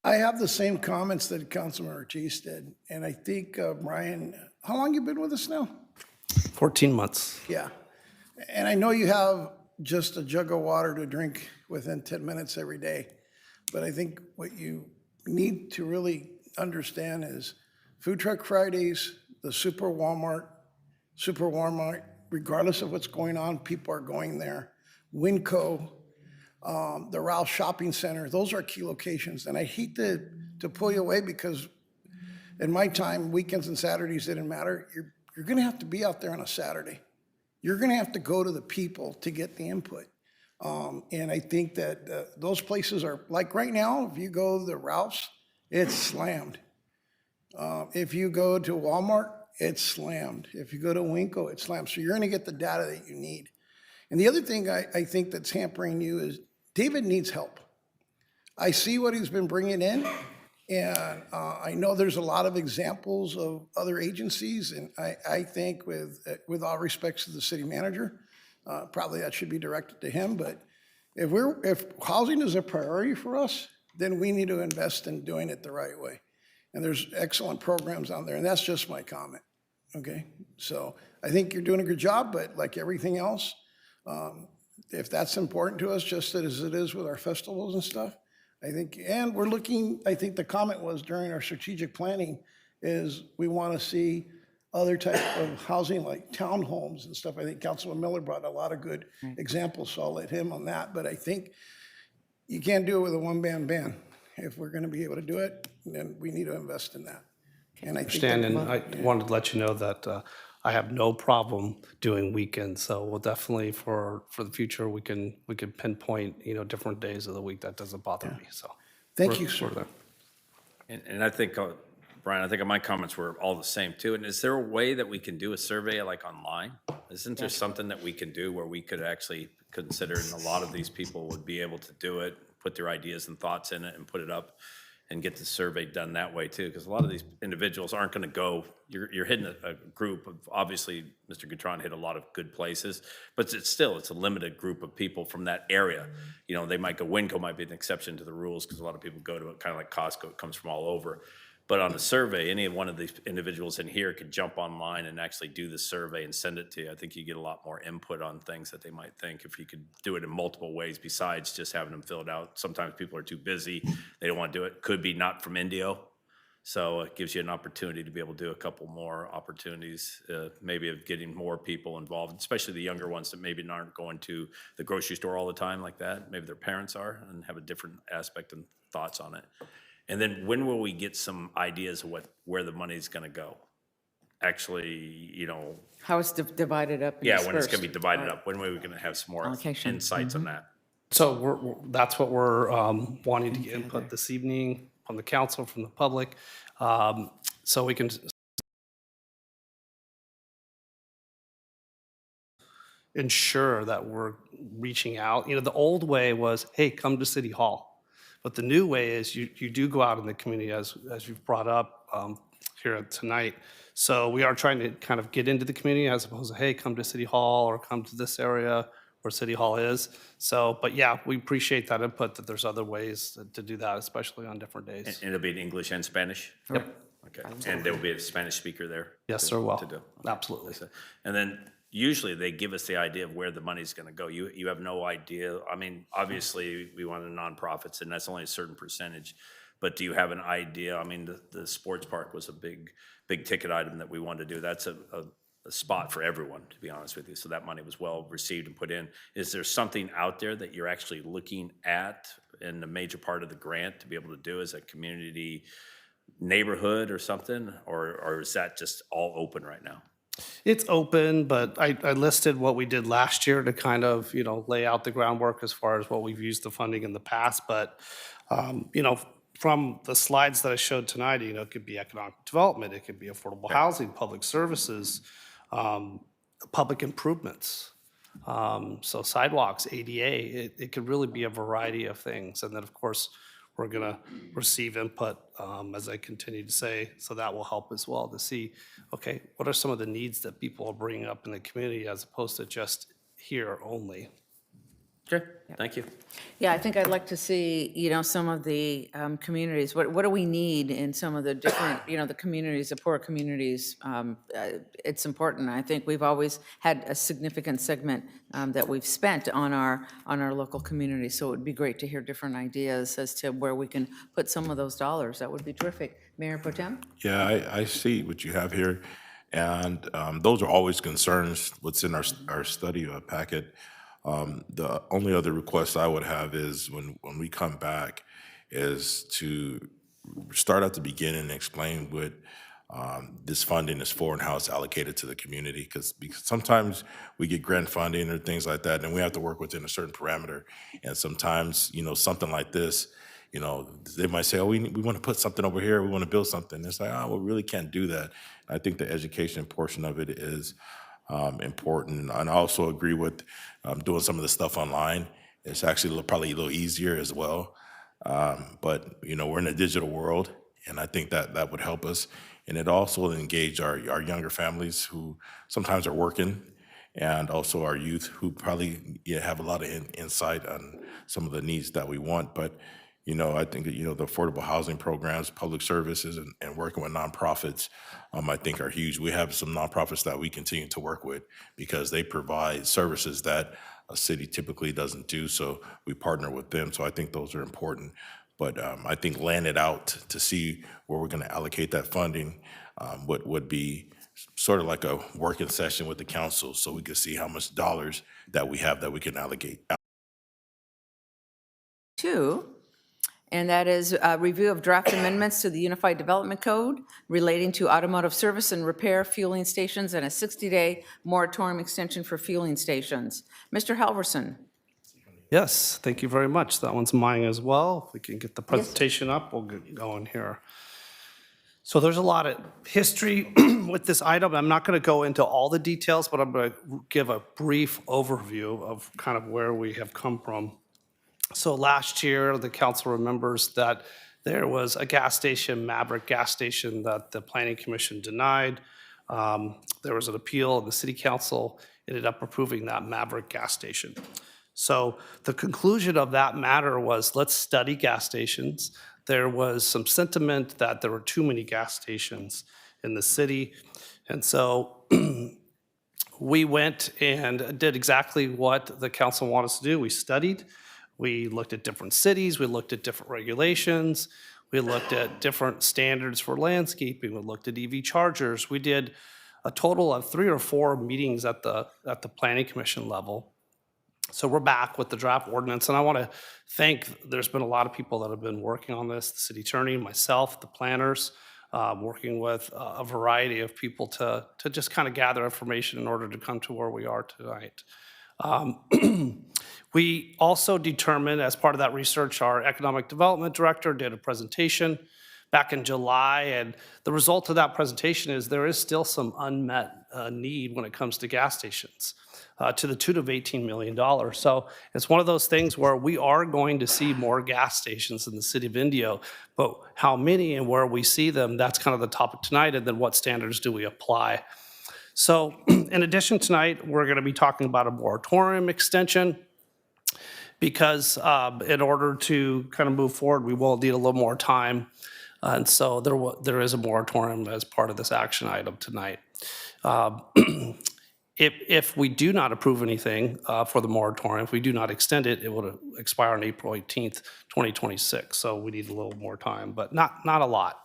I have the same comments that Councilman Ortiz did, and I think, Bryan, how long you been with us now? 14 months. Yeah, and I know you have just a jug of water to drink within 10 minutes every day, but I think what you need to really understand is Food Truck Fridays, the Super Walmart, regardless of what's going on, people are going there. Winco, the Ralph Shopping Center, those are key locations. And I hate to pull you away because in my time, weekends and Saturdays didn't matter. You're gonna have to be out there on a Saturday. You're gonna have to go to the people to get the input. And I think that those places are, like right now, if you go to the Ralph's, it's slammed. If you go to Walmart, it's slammed. If you go to Winco, it's slammed. So you're gonna get the data that you need. And the other thing I think that's hampering you is David needs help. I see what he's been bringing in, and I know there's a lot of examples of other agencies, and I think with all respects to the city manager, probably that should be directed to him, but if housing is a priority for us, then we need to invest in doing it the right way. And there's excellent programs out there, and that's just my comment, okay? So I think you're doing a good job, but like everything else, if that's important to us, just as it is with our festivals and stuff, I think, and we're looking, I think the comment was during our strategic planning is we want to see other type of housing like townhomes and stuff. I think Councilman Miller brought a lot of good examples, so I'll let him on that. But I think you can't do it with a one-man band. If we're going to be able to do it, then we need to invest in that. And I Understand, think and I wanted to let you know that I have no problem doing weekends. So we'll definitely, for the future, we can pinpoint, different days of the week. That doesn't bother me. So Thank you, sir. And I think, Bryan, I think my comments were all the same too. And is there a way that we can do a survey like online? Isn't there something that we can do where we could actually consider, and a lot of these people would be able to do it, put their ideas and thoughts in it and put it up? and get the survey done that way too, because a lot of these individuals aren't going to go, you're hitting a group of, obviously, Mr. Gutron hit a lot of good places, but it's a limited group of people from that area. You know, they might go, Winco might be an exception to the rules, because a lot of people go to it, kind of like Costco, it comes from all over. But on the survey, any one of these individuals in here could jump online and actually do the survey and send it to you. I think you get a lot more input on things that they might think if you could do it in multiple ways besides just having them filled out. Sometimes people are too busy, they don't want to do it. Could be not from Indio. So it gives you an opportunity to be able to do a couple more opportunities, maybe of getting more people involved, especially the younger ones that maybe aren't going to the grocery store all the time like that. Maybe their parents are and have a different aspect and thoughts on it. And then when will we get some ideas of where the money's going to go? Actually, you know. How it's divided up and Yeah, when it's dispersed. going to be divided up. When are we going to have some more Allocation. insights on that? So that's what we're wanting to get input this evening from the council, from the public, so we can ensure that we're reaching out. You know, the old way was, hey, come to City Hall. But the new way is you do go out in the community, as you've brought up here tonight. So we are trying to kind of get into the community as opposed to, hey, come to City Hall or come to this area where City Hall is. So, but yeah, we appreciate that input, that there's other ways to do that, especially on different days. And it'll be in English and Spanish? Yep. Okay, and there will be a Spanish speaker there? Yes, to- sir, will. to do. Absolutely. And then usually they give us the idea of where the money's going to go. You have no idea. I mean, obviously, we want the nonprofits, and that's only a certain percentage. But do you have an idea? I mean, the sports park was a big ticket item that we wanted to do. That's a spot for everyone, to be honest with you. So that money was well received and put in. Is there something out there that you're actually looking at in the major part of the grant to be able to do as a community neighborhood or something? Or is that just all open right now? It's open, but I listed what we did last year to kind of, you know, lay out the groundwork as far as what we've used the funding in the past. But, you know, from the slides that I showed tonight, you know, it could be economic development, it could be affordable housing, public services, public improvements. So sidewalks, ADA, it could really be a variety of things. And then, of course, we're going to receive input, as I continue to say, so that will help as well to see, okay, what are some of the needs that people are bringing up in the community as opposed to just here only. Okay, thank you. Yeah, I think I'd like to see, you know, some of the communities, what do we need in some of the different, you know, the communities, the poor communities. It's important. I think we've always had a significant segment that we've spent on our local community. So it would be great to hear different ideas as to where we can put some of those dollars. That would be terrific. Mayor Pro Tem? Yeah, I see what you have here, and those are always concerns, what's in our study packet. The only other request I would have is when we come back is to start at the beginning and explain what this funding is for and how it's allocated to the community, because sometimes we get grant funding or things like that, and we have to work within a certain parameter. And sometimes, you know, something like this, you know, they might say, oh, we want to put something over here, we want to build something. It's like, oh, well, we really can't do that. I think the education portion of it is important. And I also agree with doing some of the stuff online. It's actually probably a little easier as well. But, you know, we're in a digital world, and I think that would help us. And it also engage our younger families who sometimes are working, and also our youth who probably have a lot of insight on some of the needs that we want. But, you know, I think, you know, the affordable housing programs, public services, and working with nonprofits, I think are huge. We have some nonprofits that we continue to work with because they provide services that a city typically doesn't do, so we partner with them. So I think those are important. But I think laying it out to see where we're going to allocate that funding would be sort of like a working session with the council, so we can see how much dollars that we have that we can allocate. Two, and that is a review of draft amendments to the Unified Development Code relating to automotive service and repair fueling stations and a 60-day moratorium extension for fueling stations. Mr. Halverson. Yes, thank you very much. That one's mine as well. If we can get the presentation up, we'll get going here. So there's a lot of history with this item. I'm not going to go into all the details, but I'm going to give a brief overview of kind of where we have come from. So last year, the council remembers that There was a gas station, Maverick gas station, that the Planning Commission denied. There was an appeal, and the City Council ended up approving that Maverick gas station. So the conclusion of that matter was, let's study gas stations. There was some sentiment that there were too many gas stations in the city. And so we went and did exactly what the council wanted us to do. We studied, we looked at different cities, we looked at different regulations, we looked at different standards for landscaping, we looked at EV chargers. We did a total of 3 or 4 meetings at the Planning Commission level. So we're back with the draft ordinance, and I want to thank, there's been a lot of people that have been working on this, the city attorney, myself, the planners, working with a variety of people to just kind of gather information in order to come to where we are tonight. We also determined, as part of that research, our economic development director did a presentation back in July, and the result of that presentation is there is still some unmet need when it comes to gas stations, to the tune of $18 million. So it's one of those things where we are going to see more gas stations in the city of Indio, but how many and where we see them, that's kind of the topic tonight, and then what standards do we apply? So in addition, tonight, we're going to be talking about a moratorium extension, because in order to kind of move forward, we will need a little more time. And so there is a moratorium as part of this action item tonight. If we do not approve anything for the moratorium, if we do not extend it, it will expire on April 18th, 2026. So we need a little more time, but not a lot.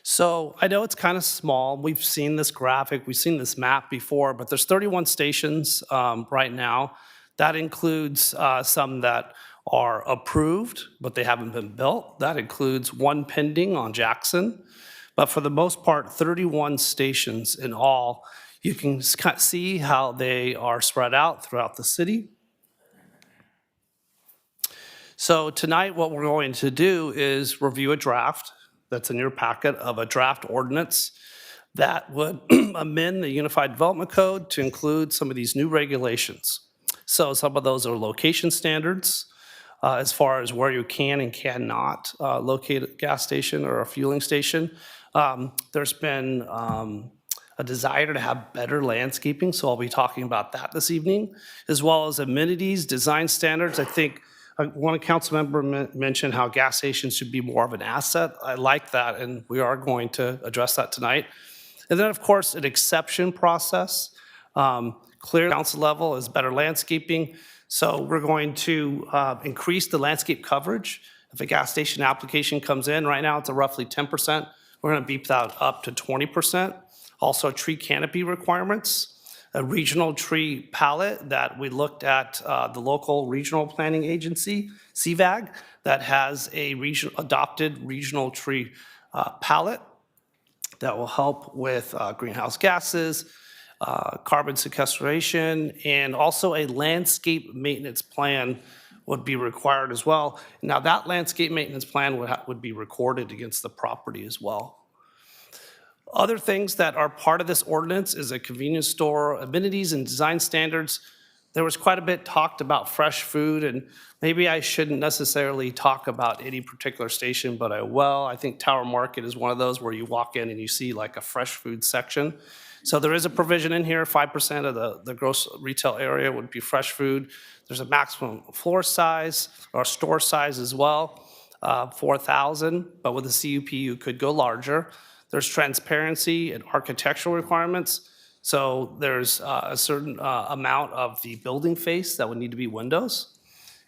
So I know it's kind of small. We've seen this graphic, we've seen this map before, but there's 31 stations right now. That includes some that are approved, but they haven't been built. That includes 1 pending on Jackson. But for the most part, 31 stations in all. You can see how they are spread out throughout the city. So tonight, what we're going to do is review a draft that's in your packet of a draft ordinance that would amend the Unified Development Code to include some of these new regulations. So some of those are location standards, as far as where you can and cannot locate a gas station or a fueling station. There's been a desire to have better landscaping, so I'll be talking about that this evening, as well as amenities, design standards. I think one council member mentioned how gas stations should be more of an asset. I like that, and we are going to address that tonight. And then, of course, an exception process. Clear council level is better landscaping. So we're going to increase the landscape coverage. If a gas station application comes in, right now it's a roughly 10%. We're going to beef that up to 20%. Also tree canopy requirements, a regional tree palette that we looked at the local regional planning agency, CVAG, that has a adopted regional tree palette that will help with greenhouse gases, carbon sequestration, and also a landscape maintenance plan would be required as well. Now that landscape maintenance plan would be recorded against the property as well. Other things that are part of this ordinance is a convenience store, amenities and design standards. There was quite a bit talked about fresh food, and maybe I shouldn't necessarily talk about any particular station, but I will. I think Tower Market is one of those where you walk in and you see like a fresh food section. So there is a provision in here, 5% of the gross retail area would be fresh food. There's a maximum floor size or store size as well, 4,000, but with a CUP you could go larger. There's transparency and architectural requirements. So there's a certain amount of the building face that would need to be windows,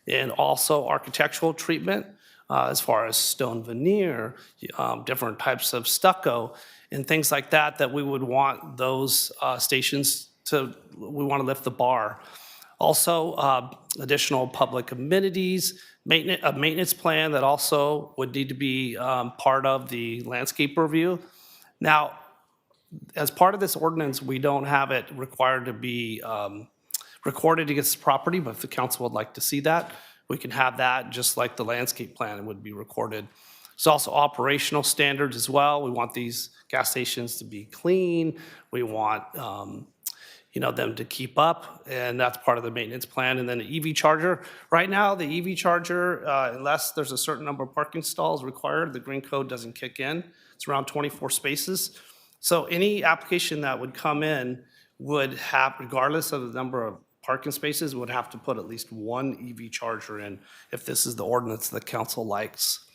and also architectural treatment as far as stone veneer, different types of stucco, and things like that, that we would want those stations to, we want to lift the bar. Also, additional public amenities, a maintenance plan that also would need to be part of the landscape review. Now, as part of this ordinance, we don't have it required to be recorded against the property, but if the council would like to see that, we can have that just like the landscape plan would be recorded. There's also operational standards as well. We want these gas stations to be clean. We want them to keep up, and that's part of the maintenance plan. And then the EV charger. Right now, the EV charger, unless there's a certain number of parking stalls required, the green code doesn't kick in. It's around 24 spaces. So any application that would come in would have, regardless of the number of parking spaces, would have to put at least one EV charger in if this is the ordinance that council likes.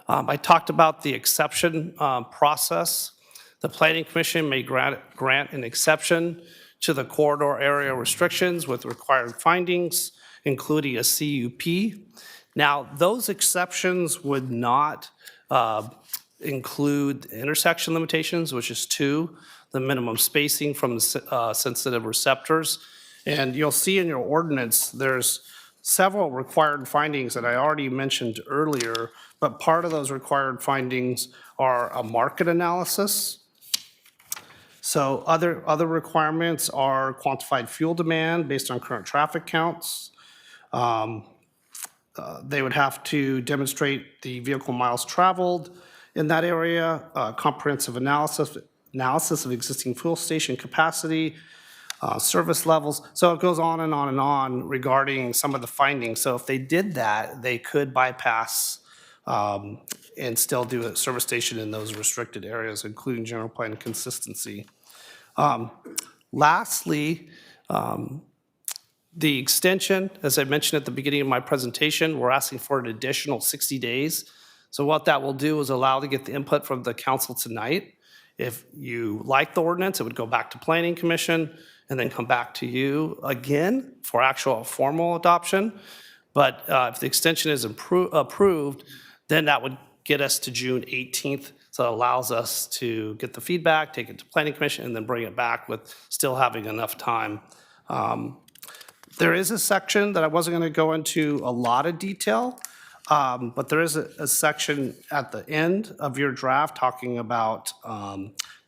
I talked about the exception process. The Planning Commission may grant an exception to the corridor area restrictions with required findings, including a CUP. Now, those exceptions would not include intersection limitations, which is 2, the minimum spacing from the sensitive receptors. And you'll see in your ordinance, there's several required findings that I already mentioned earlier, but part of those required findings are a market analysis. So other requirements are quantified fuel demand based on current traffic counts. They would have to demonstrate the vehicle miles traveled in that area, comprehensive analysis of existing fuel station capacity, service levels. So it goes on and on and on regarding some of the findings. So if they did that, they could bypass and still do a service station in those restricted areas, including general plan consistency. Lastly, the extension, as I mentioned at the beginning of my presentation, we're asking for an additional 60 days. So what that will do is allow to get the input from the council tonight. If you like the ordinance, it would go back to Planning Commission and then come back to you again for actual formal adoption. But if the extension is approved, then that would get us to June 18th. So it allows us to get the feedback, take it to Planning Commission, and then bring it back with still having enough time. There is a section that I wasn't going to go into a lot of detail, but there is a section at the end of your draft talking about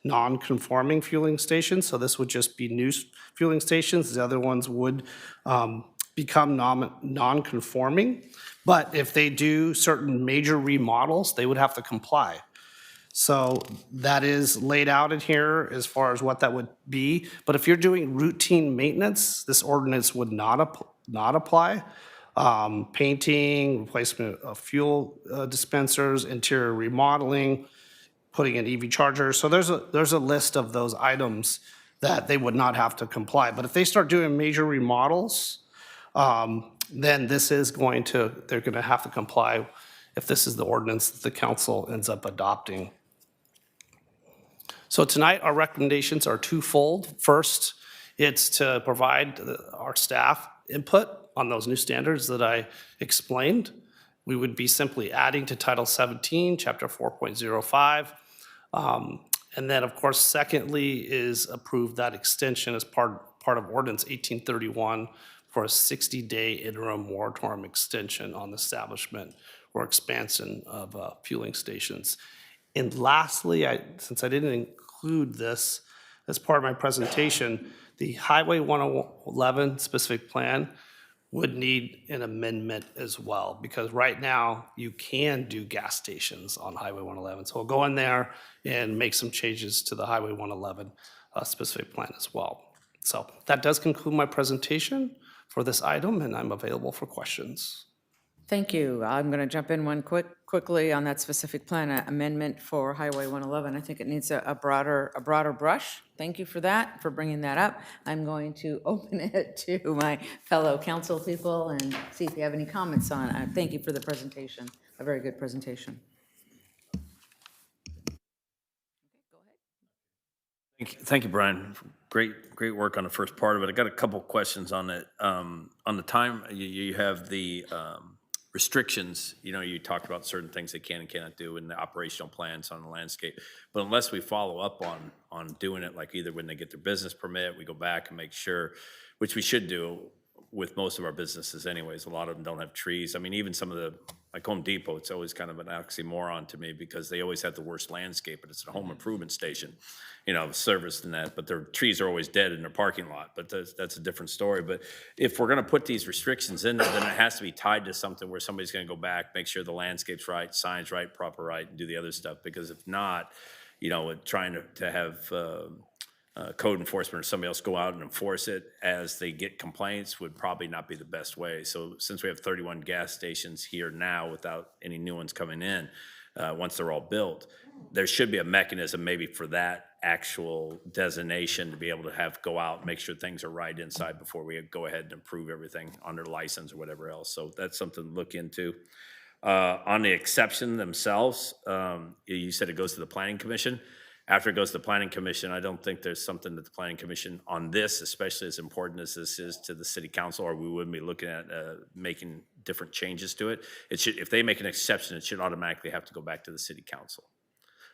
non-conforming fueling stations. So this would just be new fueling stations. The other ones would become non-conforming. But if they do certain major remodels, they would have to comply. So that is laid out in here as far as what that would be. But if you're doing routine maintenance, this ordinance would not apply. Painting, replacement of fuel dispensers, interior remodeling, putting in EV chargers. So there's a list of those items that they would not have to comply. But if they start doing major remodels, then they're going to have to comply if this is the ordinance that the council ends up adopting. So tonight, our recommendations are twofold. First, it's to provide our staff input on those new standards that I explained. We would be simply adding to Title 17, Chapter 4.05. And then, of course, secondly, is approve that extension as part of Ordinance 1831 for a 60-day interim moratorium extension on the establishment or expansion of fueling stations. And lastly, since I didn't include this as part of my presentation, the Highway 111 specific plan would need an amendment as well, because right now you can do gas stations on Highway 111. So we'll go in there and make some changes to the Highway 111 specific plan as well. So that does conclude my presentation for this item, and I'm available for questions. Thank you. I'm going to jump in quickly on that specific plan amendment for Highway 111. I think it needs a broader brush. Thank you for that, for bringing that up. I'm going to open it to my fellow council people and see if you have any comments on it. Thank you for the presentation, a very good presentation. Thank you, Bryan. Great work on the first part of it. I got a couple questions on it. On the time, you have the restrictions. You talked about certain things they can and cannot do in the operational plans on the landscape. But unless we follow up on doing it, like either when they get their business permit, we go back and make sure, which we should do with most of our businesses anyways. A lot of them don't have trees. I mean, even some of the, like Home Depot, it's always kind of an oxymoron to me because they always have the worst landscape, but it's a home improvement station, service than that, but their trees are always dead in their parking lot, but that's a different story. But if we're gonna put these restrictions in there, then it has to be tied to something where somebody's gonna go back, make sure the landscape's right, sign's right, proper right, and do the other stuff, because if not, trying to have code enforcement or somebody else go out and enforce it as they get complaints would probably not be the best way. So since we have 31 gas stations here now without any new ones coming in, once they're all built, there should be a mechanism maybe for that actual designation to be able to have go out and make sure things are right inside before we go ahead and approve everything under license or whatever else. So that's something to look into. On the exception themselves, you said it goes to the Planning Commission. After it goes to the Planning Commission, I don't think there's something that the Planning Commission on this, especially as important as this is to the City Council, or we wouldn't be looking at making different changes to it. It should, if they make an exception, it should automatically have to go back to the City Council,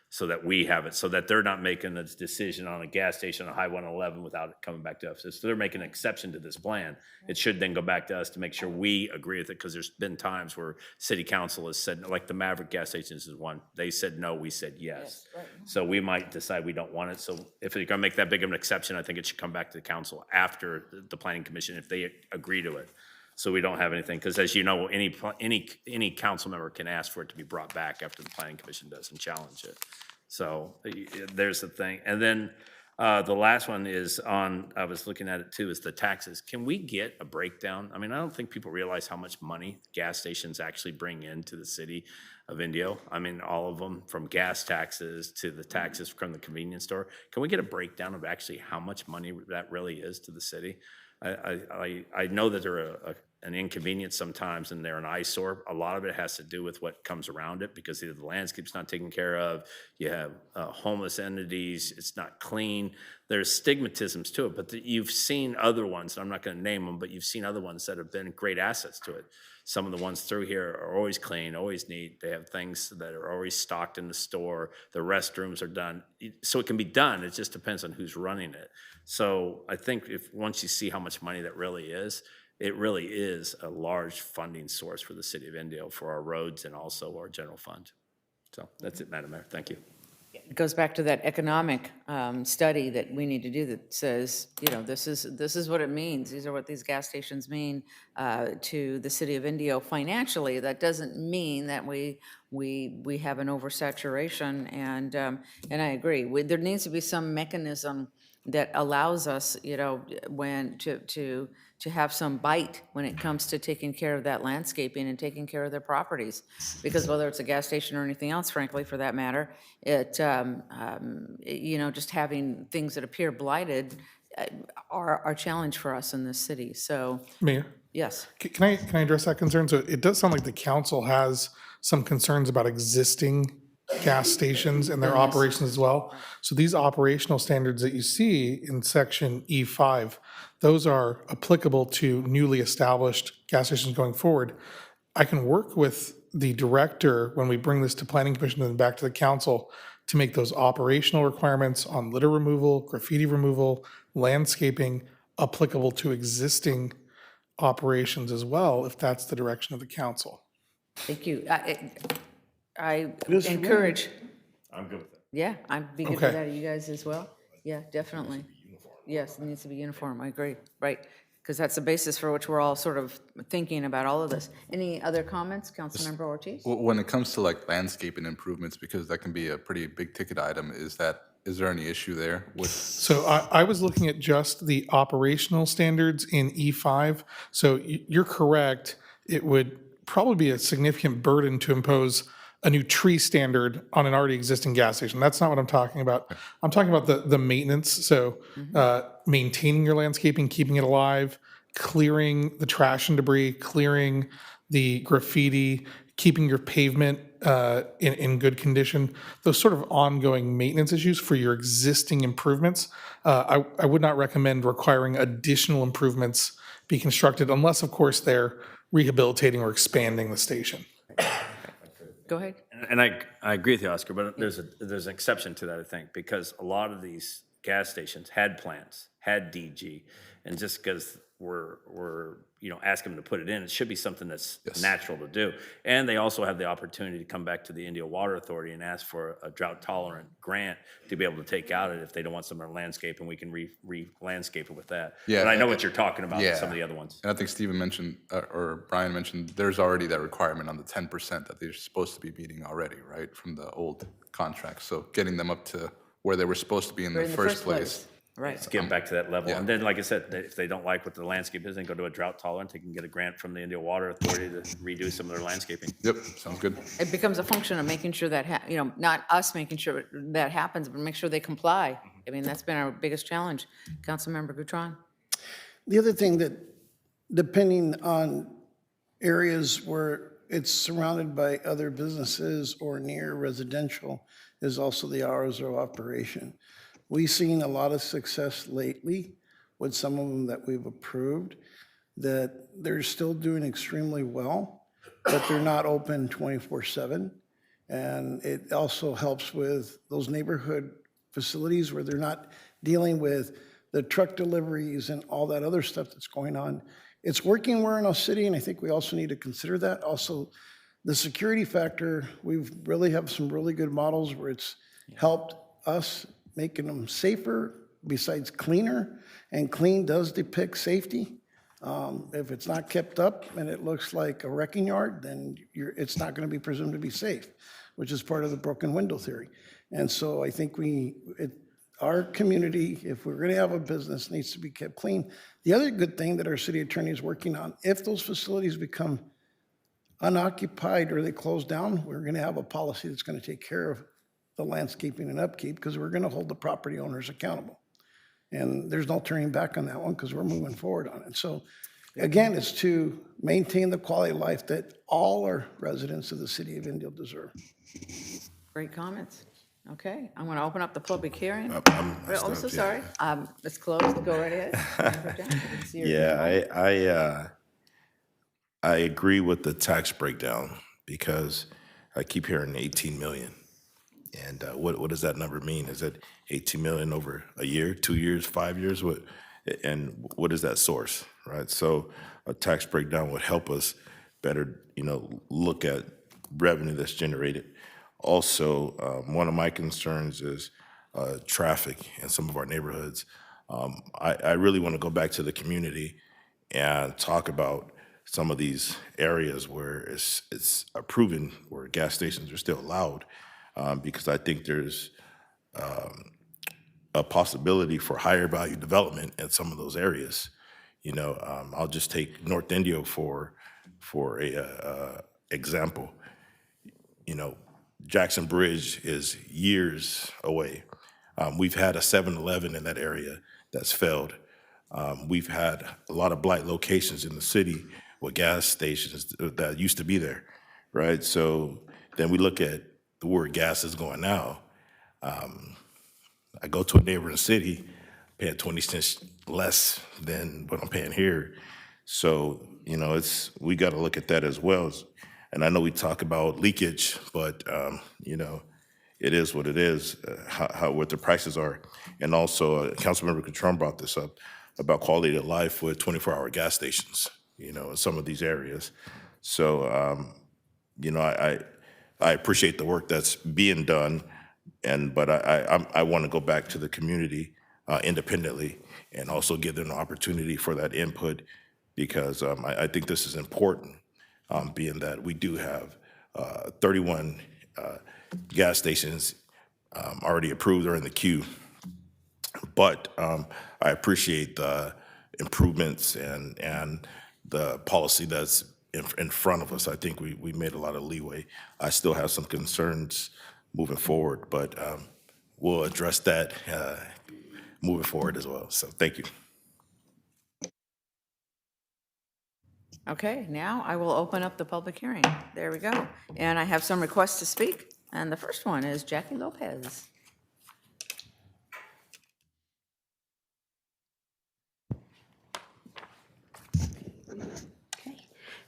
so that we have it, so that they're not making a decision on a gas station on High 111 without it coming back to us. So they're making an exception to this plan. It should then go back to us to make sure we agree with it, because there's been times where City Council has said, like the Maverick gas stations is one, they said no, we said yes. So we might decide we don't want it. So if you're gonna make that big of an exception, I think it should come back to the council after the Planning Commission if they agree to it. So we don't have anything, because as you know, any council member can ask for it to be brought back after the Planning Commission does and challenge it. So there's the thing. And then the last one is on, I was looking at it too, is the taxes. Can we get a breakdown? I mean, I don't think people realize how much money gas stations actually bring into the city of Indio. I mean, all of them, from gas taxes to the taxes from the convenience store. Can we get a breakdown of actually how much money that really is to the city? I know that they're an inconvenience sometimes, and they're an eyesore. A lot of it has to do with what comes around it, because either the landscape's not taken care of, you have homeless entities, it's not clean. There's stigmatisms to it, but you've seen other ones, and I'm not going to name them, but you've seen other ones that have been great assets to it. Some of the ones through here are always clean, always neat. They have things that are always stocked in the store. The restrooms are done. So it can be done. It just depends on who's running it. So I think if once you see how much money that really is, it really is a large funding source for the city of Indio for our roads and also our general fund. So that's it, Madam Mayor. Thank you. It goes back to that economic study that we need to do that says, you know, this is what it means. These are what these gas stations mean to the city of Indio financially. That doesn't mean that we have an oversaturation, and I agree. There needs to be some mechanism that allows us, you know, when to have some bite when it comes to taking care of that landscaping and taking care of their properties. Because whether it's a gas station or anything else, frankly, for that matter, it, you know, just having things that appear blighted are a challenge for us in this city. So, Mayor, yes. can I address that concern? So it does sound like the council has some concerns about existing gas stations and their operations as well. So these operational standards that you see in section E5, those are applicable to newly established gas stations going forward. I can work with the director when we bring this to Planning Commission and then back to the council to make those operational requirements on litter removal, graffiti removal, landscaping applicable to existing operations as well, if that's the direction of the council. Thank you. I encourage. I'm good with that. Yeah, I'd be good Okay. with that. You guys as well? Yeah, definitely. Yes, it needs to be uniform. I agree. Right. Because that's the basis for which we're all sort of thinking about all of this. Any other comments, Councilmember Ortiz? When it comes to like landscaping improvements, because that can be a pretty big ticket item, is there any issue there with? So I was looking at just the operational standards in E5. So you're correct. It would probably be a significant burden to impose a new tree standard on an already existing gas station. That's not what I'm talking about. I'm talking about the maintenance. So maintaining your landscaping, keeping it alive, clearing the trash and debris, clearing the graffiti, keeping your pavement in good condition, those sort of ongoing maintenance issues for your existing improvements. I would not recommend requiring additional improvements be constructed unless, of course, they're rehabilitating or expanding the station. Go ahead. And I agree with you, Oscar, but there's an exception to that, I think, because a lot of these gas stations had plants, had DG, and just because we're you know, asking them to put it in, it should be something that's natural to do. And they also have the opportunity to come back to the Indio Water Authority and ask for a drought-tolerant grant to be able to take out it if they don't want some of their landscape, and we can re-landscape it with that. Yeah, but I know what you're talking about with yeah. some of the other ones. And I think Stephen mentioned, or Brian mentioned, there's already that requirement on the 10% that they're supposed to be meeting already, right, from the old contract. So getting them up to where they were supposed to be in the first place. Right. Let's get them back to that level. And then, like I said, if they don't like what the landscape is, then go to a drought tolerant. They can get a grant from the Indio Water Authority to redo some of their landscaping. Yep, sounds good. It becomes a function of making sure that, not us making sure that happens, but make sure they comply. I mean, that's been our biggest challenge. Councilmember Gutron? The other thing that, depending on areas where it's surrounded by other businesses or near residential, is also the hours of operation. We've seen a lot of success lately with some of them that we've approved, that they're still doing extremely well, but they're not open 24/7. And it also helps with those neighborhood facilities where they're not dealing with the truck deliveries and all that other stuff that's going on. It's working well in our city, and I think we also need to consider that. Also, the security factor, we really have some really good models where it's helped us making them safer, besides cleaner, and clean does depict safety. If it's not kept up and it looks like a wrecking yard, then it's not going to be presumed to be safe, which is part of the broken window theory. And so I think our community, if we're going to have a business, needs to be kept clean. The other good thing that our city attorney is working on, if those facilities become unoccupied or they close down, we're going to have a policy that's going to take care of the landscaping and upkeep, because we're going to hold the property owners accountable. And there's no turning back on that one, because we're moving forward on it. So again, it's to maintain the quality of life that all our residents of the city of Indio deserve. Great comments. Okay, I'm going to open up the public hearing. I'm Oh, so sorry. It's closed. Go right ahead. Yeah, I agree with the tax breakdown, because I keep hearing 18 million. And what does that number mean? Is it 18 million over a year, 2 years, 5 years? And what is that source, right? So a tax breakdown would help us better, look at revenue that's generated. Also, one of my concerns is traffic in some of our neighborhoods. I really want to go back to the community and talk about some of these areas where it's proven where gas stations are still allowed, because I think there's a possibility for higher value development in some of those areas. I'll just take North Indio for a example. Jackson Bridge is years away. We've had a 7-Eleven in that area that's failed. We've had a lot of blight locations in the city with gas stations that used to be there, right? So then we look at where gas is going now. I go to a neighboring city, paying 20 cents less than what I'm paying here. So, we got to look at that as well. And I know we talk about leakage, but, it is what it is, what the prices are. And also, Councilmember Catron brought this up about quality of life with 24-hour gas stations, in some of these areas. So, I appreciate the work that's being done, but I want to go back to the community independently and also give them an opportunity for that input, because I think this is important, being that we do have 31 gas stations already approved or in the queue. But I appreciate the improvements and the policy that's in front of us. I think we made a lot of leeway. I still have some concerns moving forward, but we'll address that moving forward as well. So thank you. Okay, now I will open up the public hearing. There we go. And I have some requests to speak. And the first one is Jackie Lopez.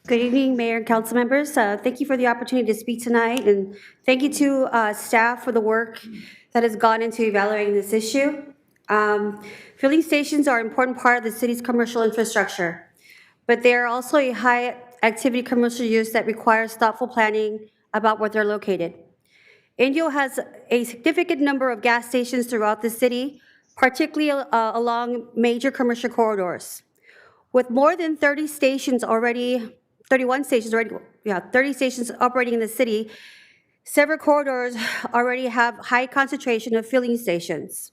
Good evening, Mayor and council members. Thank you for the opportunity to speak tonight, and thank you to staff for the work that has gone into evaluating this issue. Filling stations are an important part of the city's commercial infrastructure, but they are also a high-activity commercial use that requires thoughtful planning about where they're located. Indio has a significant number of gas stations throughout the city, particularly along major commercial corridors. With more than 30 stations operating in the city, several corridors already have high concentration of filling stations.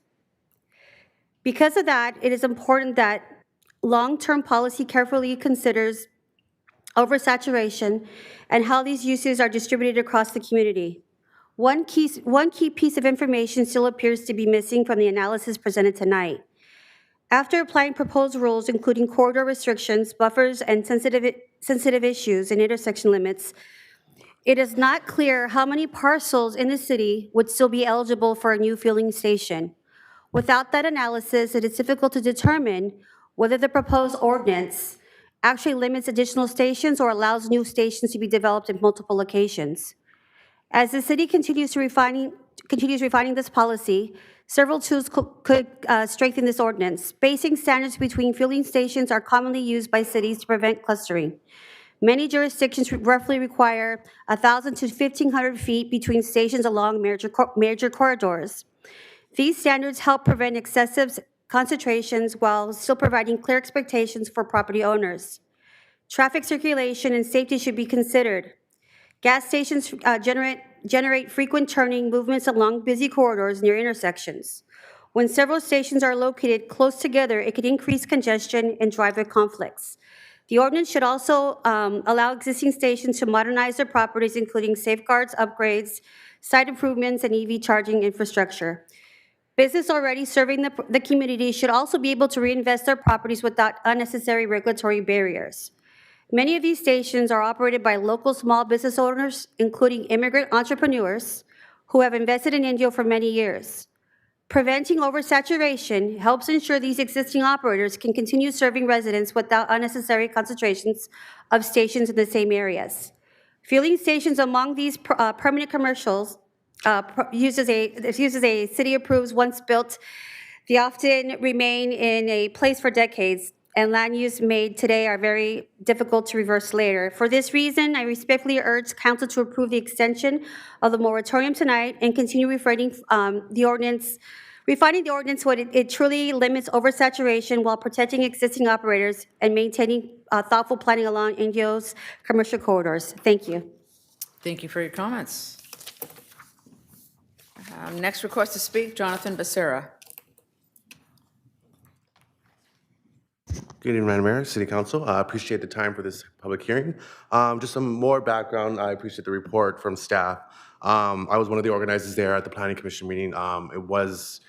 Because of that, it is important that long-term policy carefully considers oversaturation and how these uses are distributed across the community. One key piece of information still appears to be missing from the analysis presented tonight. After applying proposed rules, including corridor restrictions, buffers, and sensitive issues and intersection limits, it is not clear how many parcels in the city would still be eligible for a new fueling station. Without that analysis, it is difficult to determine whether the proposed ordinance actually limits additional stations or allows new stations to be developed in multiple locations. As the city continues refining this policy, several tools could strengthen this ordinance. Spacing standards between fueling stations are commonly used by cities to prevent clustering. Many jurisdictions roughly require 1,000 to 1,500 feet between stations along major corridors. These standards help prevent excessive concentrations while still providing clear expectations for property owners. Traffic circulation and safety should be considered. Gas stations generate frequent turning movements along busy corridors near intersections. When several stations are located close together, it could increase congestion and driver conflicts. The ordinance should also allow existing stations to modernize their properties, including safeguards, upgrades, site improvements, and EV charging infrastructure. Business already serving the community should also be able to reinvest their properties without unnecessary regulatory barriers. Many of these stations are operated by local small business owners, including immigrant entrepreneurs who have invested in Indio for many years. Preventing oversaturation helps ensure these existing operators can continue serving residents without unnecessary concentrations of stations in the same areas. Fueling stations among these permanent commercials uses a city approves once built. They often remain in a place for decades, and land use made today are very difficult to reverse later. For this reason, I respectfully urge Council to approve the extension of the moratorium tonight and continue refining the ordinance so it truly limits oversaturation while protecting existing operators and maintaining thoughtful planning along Indio's commercial corridors. Thank you. Thank you for your comments. Next request to speak, Jonathan Becerra. Good evening, Madam Mayor, City Council. I appreciate the time for this public hearing. Just some more background. I appreciate the report from staff. I was one of the organizers there at the Planning Commission meeting. I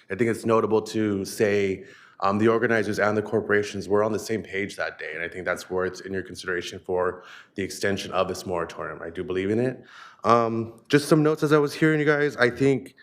think it's notable to say the organizers and the corporations were on the same page that day, and I think that's worth in your consideration for the extension of this moratorium. I do believe in it. Just some notes as I was hearing you guys. I think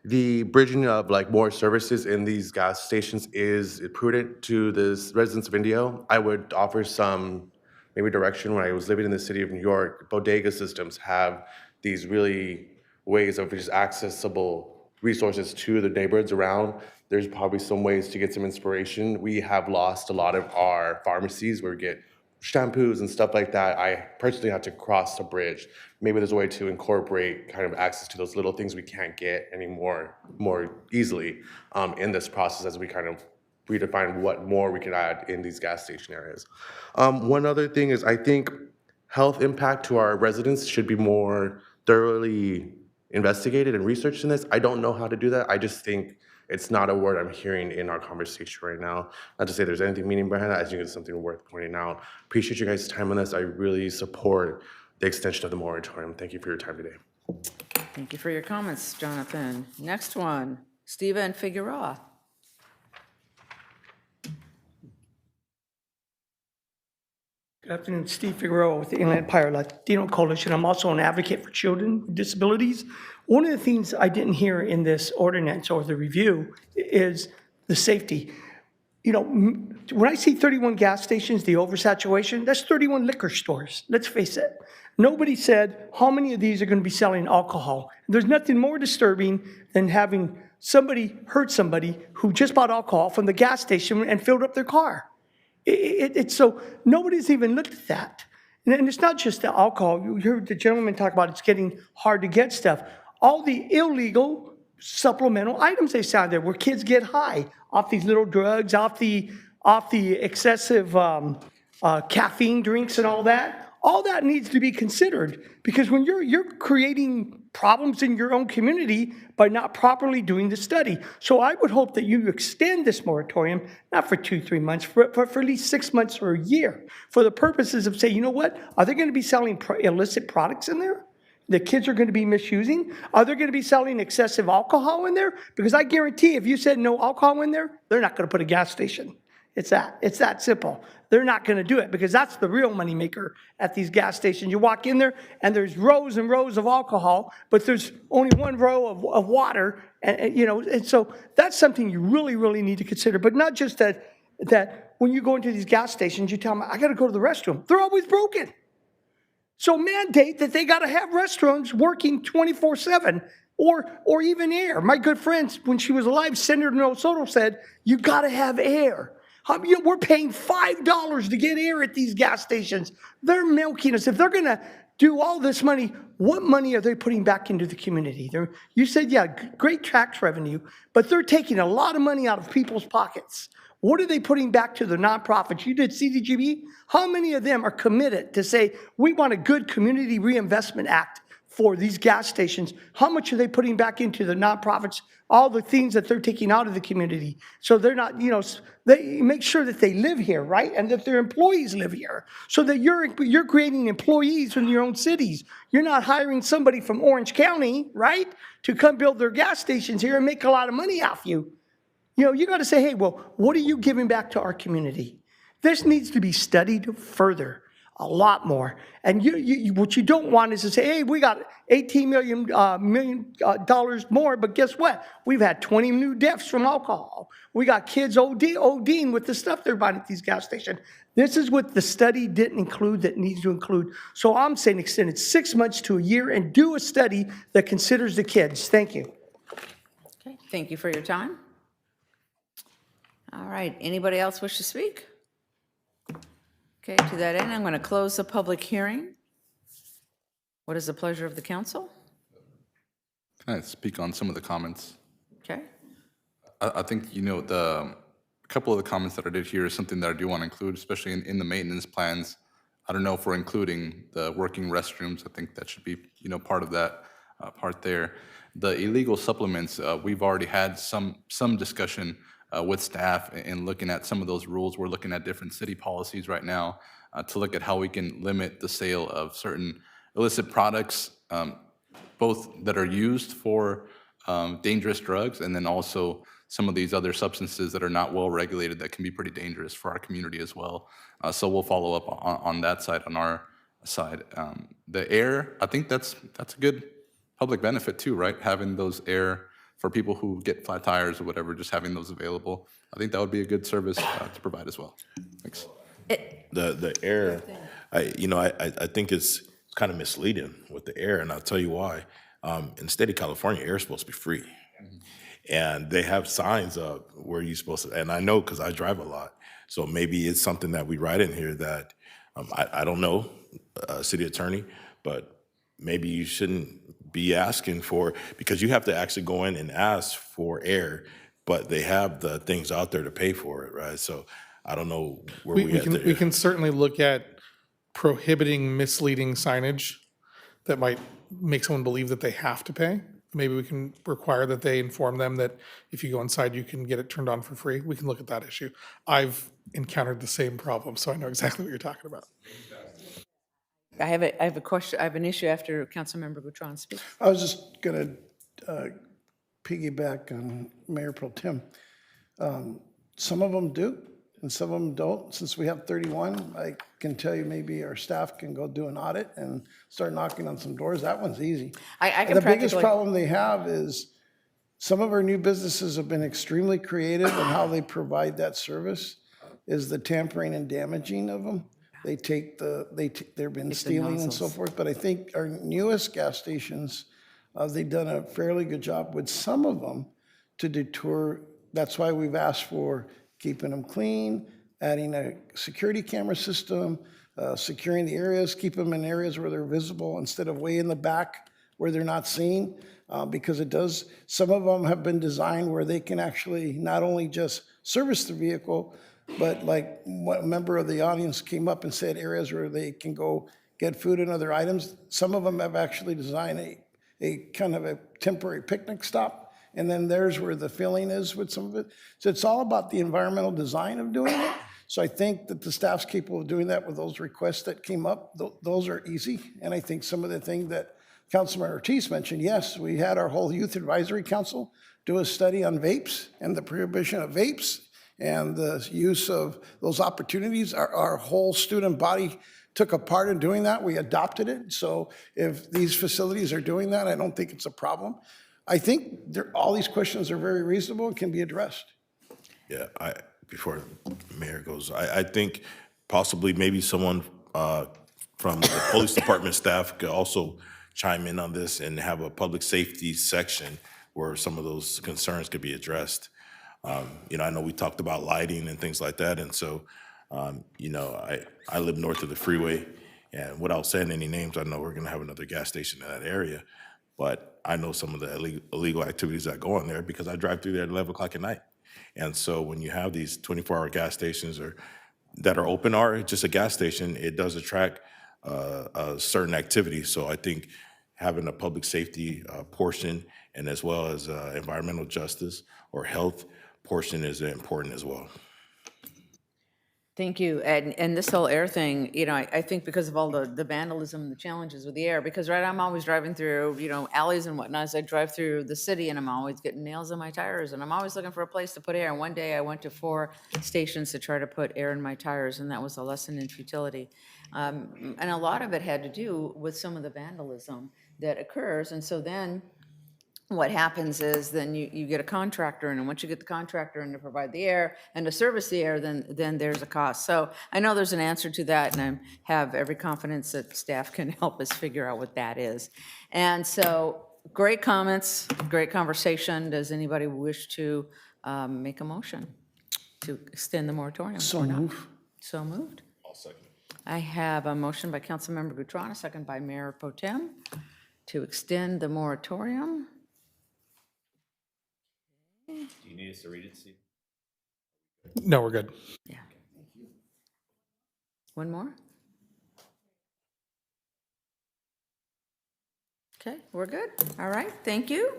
the bridging of more services in these gas stations is prudent to the residents of Indio. I would offer some maybe direction. When I was living in the city of New York, bodega systems have these really ways of just accessible resources to the neighborhoods around. There's probably some ways to get some inspiration. We have lost a lot of our pharmacies where we get shampoos and stuff like that. I personally had to cross a bridge. Maybe there's a way to incorporate kind of access to those little things we can't get anymore more easily in this process as we kind of redefine what more we can add in these gas station areas. One other thing is I think health impact to our residents should be more thoroughly investigated and researched in this. I don't know how to do that. I just think it's not a word I'm hearing in our conversation right now. Not to say there's anything meaning behind that. I think it's something worth pointing out. Appreciate you guys' time on this. I really support the extension of the moratorium. Thank you for your time today. Thank you for your comments, Jonathan. Next one, Steven Figueroa. Good afternoon, Steve Figueroa with the Inland Empire Latino Coalition. I'm also an advocate for children with disabilities. One of the things I didn't hear in this ordinance or the review is the safety. You know, when I see 31 gas stations, the oversaturation, that's 31 liquor stores. Let's face it. Nobody said how many of these are going to be selling alcohol. There's nothing more disturbing than having somebody hurt somebody who just bought alcohol from the gas station and filled up their car. It's so nobody's even looked at that. And it's not just the alcohol. You heard the gentleman talk about it's getting hard to get stuff. All the illegal supplemental items they sell there where kids get high off these little drugs, off the excessive caffeine drinks and all that needs to be considered. Because when you're creating problems in your own community by not properly doing the study. So I would hope that you extend this moratorium, not for 2-3 months, but for at least 6 months or a year, for the purposes of saying, you know what, are they going to be selling illicit products in there? The kids are going to be misusing? Are they going to be selling excessive alcohol in there? Because I guarantee if you said no alcohol in there, they're not going to put a gas station. It's that simple. They're not going to do it because that's the real moneymaker at these gas stations. You walk in there and there's rows and rows of alcohol, but there's only one row of water, and so that's something you really, really need to consider. But not just that when you go into these gas stations, you tell them, I got to go to the restroom. They're always broken. So mandate that they got to have restrooms working 24/7 or even air. My good friend, when she was alive, Senator No Soto said, you got to have air. We're paying $5 to get air at these gas stations. They're milking us. If they're going to do all this money, what money are they putting back into the community? You said, yeah, great tax revenue, but they're taking a lot of money out of people's pockets. What are they putting back to the nonprofits? You did CDGB. How many of them are committed to say, we want a good community reinvestment act for these gas stations? How much are they putting back into the nonprofits? All the things that they're taking out of the community. So they're not, they make sure that they live here, right? And that their employees live here. So that you're creating employees in your own cities. You're not hiring somebody from Orange County, right? To come build their gas stations here and make a lot of money off you. You got to say, hey, well, what are you giving back to our community? This needs to be studied further, a lot more. And what you don't want is to say, hey, we got $18 million more, but guess what? We've had 20 new deaths from alcohol. We got kids ODing with the stuff they're buying at these gas stations. This is what the study didn't include that needs to include. So I'm saying extend it 6 months to a year and do a study that considers the kids. Thank you. Okay, thank you for your time. All right, anybody else wish to speak? Okay, to that end, I'm going to close the public hearing. What is the pleasure of the council? Can I speak on some of the comments? Okay. I think, a couple of the comments that I did here is something that I do want to include, especially in the maintenance plans. I don't know if we're including the working restrooms. I think that should be, part of that part there. The illegal supplements, we've already had some discussion with staff in looking at some of those rules. We're looking at different city policies right now to look at how we can limit the sale of certain illicit products, both that are used for dangerous drugs and then also some of these other substances that are not well regulated that can be pretty dangerous for our community as well. So we'll follow up on that side, on our side. The air, I think that's a good public benefit too, right? Having those air for people who get flat tires or whatever, just having those available. I think that would be a good service to provide as well. Thanks. The air, I think it's kind of misleading with the air, and I'll tell you why. In the state of California, air is supposed to be free. And they have signs up where you're supposed to, and I know because I drive a lot, so maybe it's something that we write in here that, I don't know, city attorney, but maybe you shouldn't be asking for, because you have to actually go in and ask for air, but they have the things out there to pay for it, right? So I don't know where we can certainly look at prohibiting misleading signage that might make someone believe that they have to pay. Maybe we can require that they inform them that if you go inside, you can get it turned on for free. We can look at that issue. I've encountered the same problem, so I know exactly what you're talking about. I have a question. I have an issue after Councilmember Boutron speaks. I was just going to piggyback on Mayor Pro Tem. Some of them do, and some of them don't. Since we have 31, I can tell you maybe our staff can go do an audit and start knocking on some doors. That one's easy. The biggest problem they have is some of our new businesses have been extremely creative in how they provide that service, is the tampering and damaging of them. They take they've been stealing and so forth. But I think our newest gas stations, they've done a fairly good job with some of them to deter. That's why we've asked for keeping them clean, adding a security camera system, securing the areas, keep them in areas where they're visible instead of way in the back where they're not seen. Because some of them have been designed where they can actually not only just service the vehicle, but like a member of the audience came up and said areas where they can go get food and other items. Some of them have actually designed a kind of a temporary picnic stop. And then there's where the filling is with some of it. So it's all about the environmental design of doing it. So I think that the staff's capable of doing that with those requests that came up. Those are easy. And I think some of the things that Councilman Ortiz mentioned, yes, we had our whole Youth Advisory Council do a study on vapes and the prohibition of vapes and the use of those opportunities. Our whole student body took a part in doing that. We adopted it. So if these facilities are doing that, I don't think it's a problem. I think all these questions are very reasonable and can be addressed. Yeah, before the mayor goes, I think possibly maybe someone from the police department staff could also chime in on this and have a public safety section where some of those concerns could be addressed. I know we talked about lighting and things like that, and so, I live north of the freeway, and without saying any names, I know we're gonna have another gas station in that area, but I know some of the illegal activities that go on there because I drive through there at 11 o'clock at night. And so when you have these 24-hour gas stations that are open or just a gas station, it does attract a certain activity. So I think having a public safety portion and as well as environmental justice or health portion is important as well. Thank you. And this whole air thing, I think because of all the vandalism, the challenges with the air, because I'm always driving through, alleys and whatnot as I drive through the city, and I'm always getting nails in my tires, and I'm always looking for a place to put air. And one day I went to 4 stations to try to put air in my tires, and that was a lesson in futility. And a lot of it had to do with some of the vandalism that occurs. And so then what happens is then you get a contractor, and once you get the contractor in to provide the air and to service the air, then there's a cost. So I know there's an answer to that, and I have every confidence that staff can help us figure out what that is. And so great comments, great conversation. Does anybody wish to make a motion to extend the moratorium? So moved. So moved. I'll second it. I have a motion by Councilmember Gutron, a second by Mayor Pro Tem to extend the moratorium. Do you need us to read it, Steve? No, we're good. Yeah. One more? Okay, we're good. All right, thank you.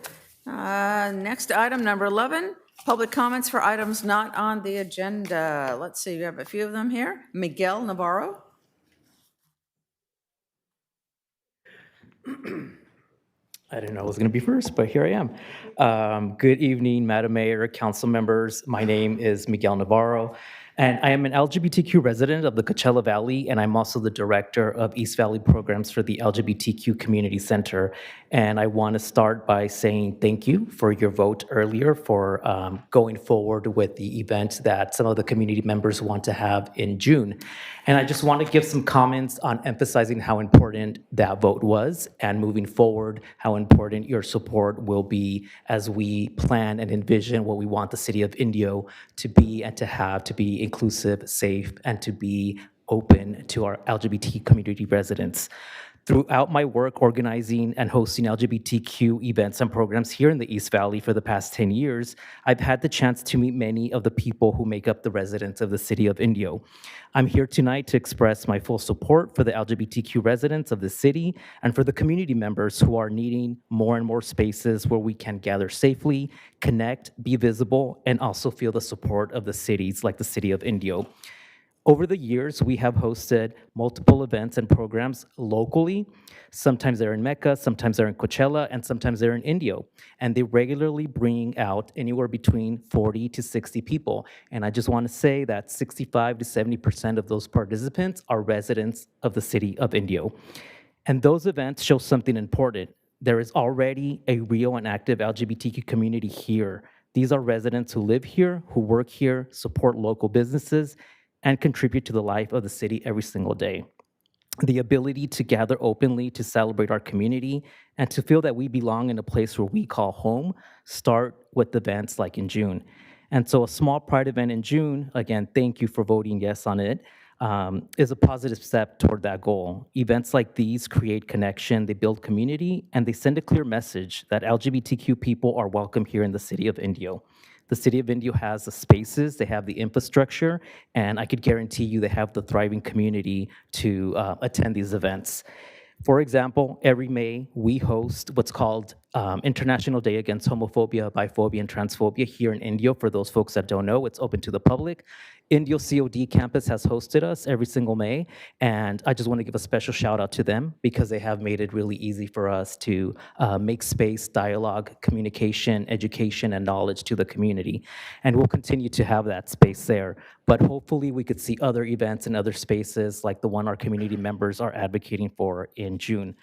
Next item, number 11, public comments for items not on the agenda. Let's see, we have a few of them here. Miguel Navarro. I didn't know I was going to be first, but here I am. Good evening, Madam Mayor, council members. My name is Miguel Navarro, and I am an LGBTQ resident of the Coachella Valley, and I'm also the director of East Valley programs for the LGBTQ Community Center. And I want to start by saying thank you for your vote earlier for going forward with the event that some of the community members want to have in June. And I just want to give some comments on emphasizing how important that vote was, and moving forward, how important your support will be as we plan and envision what we want the city of Indio to be and to have, to be inclusive, safe, and to be open to our LGBT community residents. Throughout my work organizing and hosting LGBTQ events and programs here in the East Valley for the past 10 years, I've had the chance to meet many of the people who make up the residents of the city of Indio. I'm here tonight to express my full support for the LGBTQ residents of the city and for the community members who are needing more and more spaces where we can gather safely, connect, be visible, and also feel the support of the cities like the city of Indio. Over the years, we have hosted multiple events and programs locally. Sometimes they're in Mecca, sometimes they're in Coachella, and sometimes they're in Indio. And they regularly bring out anywhere between 40 to 60 people. And I just want to say that 65 to 70% of those participants are residents of the city of Indio. And those events show something important. There is already a real and active LGBTQ community here. These are residents who live here, who work here, support local businesses, and contribute to the life of the city every single day. The ability to gather openly to celebrate our community and to feel that we belong in a place where we call home start with events like in June. And so a small Pride event in June, again, thank you for voting yes on it, is a positive step toward that goal. Events like these create connection, they build community, and they send a clear message that LGBTQ people are welcome here in the city of Indio. The city of Indio has the spaces, they have the infrastructure, and I could guarantee you they have the thriving community to attend these events. For example, every May, we host what's called International Day Against Homophobia, Biphobia, and Transphobia here in Indio. For those folks that don't know, it's open to the public. Indio COD campus has hosted us every single May, and I just want to give a special shout out to them because they have made it really easy for us to make space, dialogue, communication, education, and knowledge to the community. And we'll continue to have that space there. But hopefully we could see other events and other spaces like the one our community members are advocating for in June.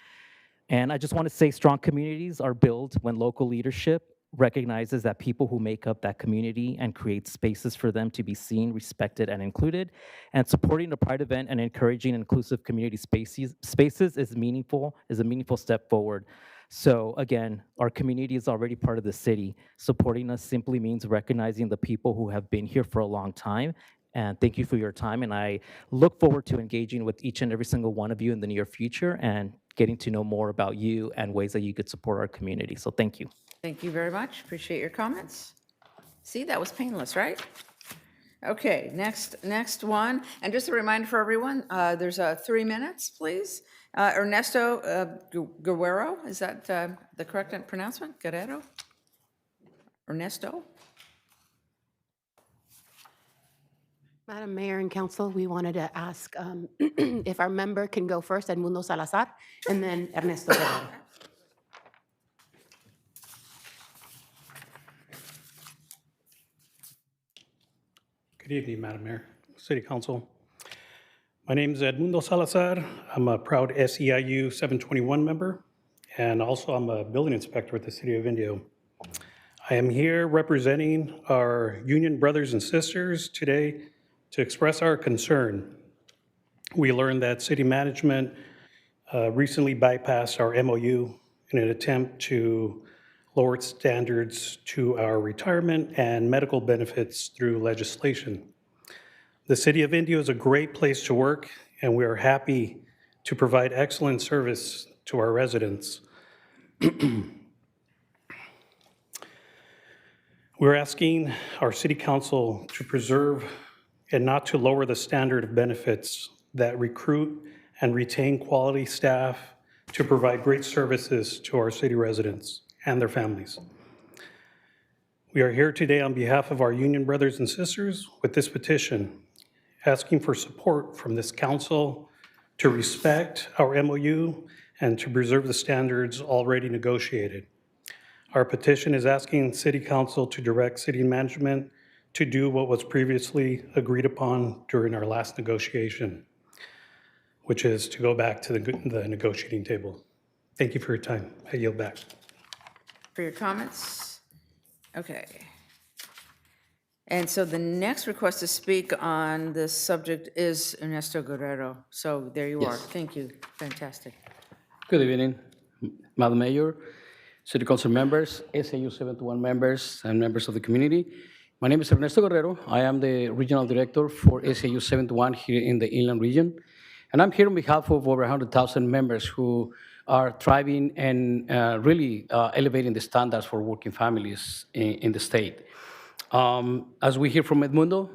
And I just want to say strong communities are built when local leadership recognizes that people who make up that community and create spaces for them to be seen, respected, and included. And supporting the Pride event and encouraging inclusive community spaces is a meaningful step forward. So again, our community is already part of the city. Supporting us simply means recognizing the people who have been here for a long time. And thank you for your time. And I look forward to engaging with each and every single one of you in the near future and getting to know more about you and ways that you could support our community. So thank you. Thank you very much. Appreciate your comments. See, that was painless, right? Okay, next one. And just a reminder for everyone, there's 3 minutes, please. Ernesto Guerrero, is that the correct pronouncement? Guerrero? Ernesto? Madam Mayor and Council, we wanted to ask if our member can go first, Edmundo Salazar, and then Ernesto Guerrero. Good evening, Madam Mayor, City Council. My name is Edmundo Salazar. I'm a proud SEIU 721 member, and also I'm a building inspector with the City of Indio. I am here representing our union brothers and sisters today to express our concern. We learned that city management recently bypassed our MOU in an attempt to lower its standards to our retirement and medical benefits through legislation. The City of Indio is a great place to work, and we are happy to provide excellent service to our residents. We're asking our City Council to preserve and not to lower the standard of benefits that recruit and retain quality staff to provide great services to our city residents and their families. We are here today on behalf of our union brothers and sisters with this petition, asking for support from this council to respect our MOU and to preserve the standards already negotiated. Our petition is asking City Council to direct city management to do what was previously agreed upon during our last negotiation, which is to go back to the negotiating table. Thank you for your time. I yield back. For your comments? Okay. And so the next request to speak on this subject is Ernesto Guerrero. So there you are. Thank you. Fantastic. Good evening, Madam Mayor, City Council members, SAU 71 members, and members of the community. My name is Ernesto Guerrero. I am the Regional Director for SAU 71 here in the Inland Region. And I'm here on behalf of over 100,000 members who are thriving and really elevating the standards for working families in the state. As we hear from Edmundo,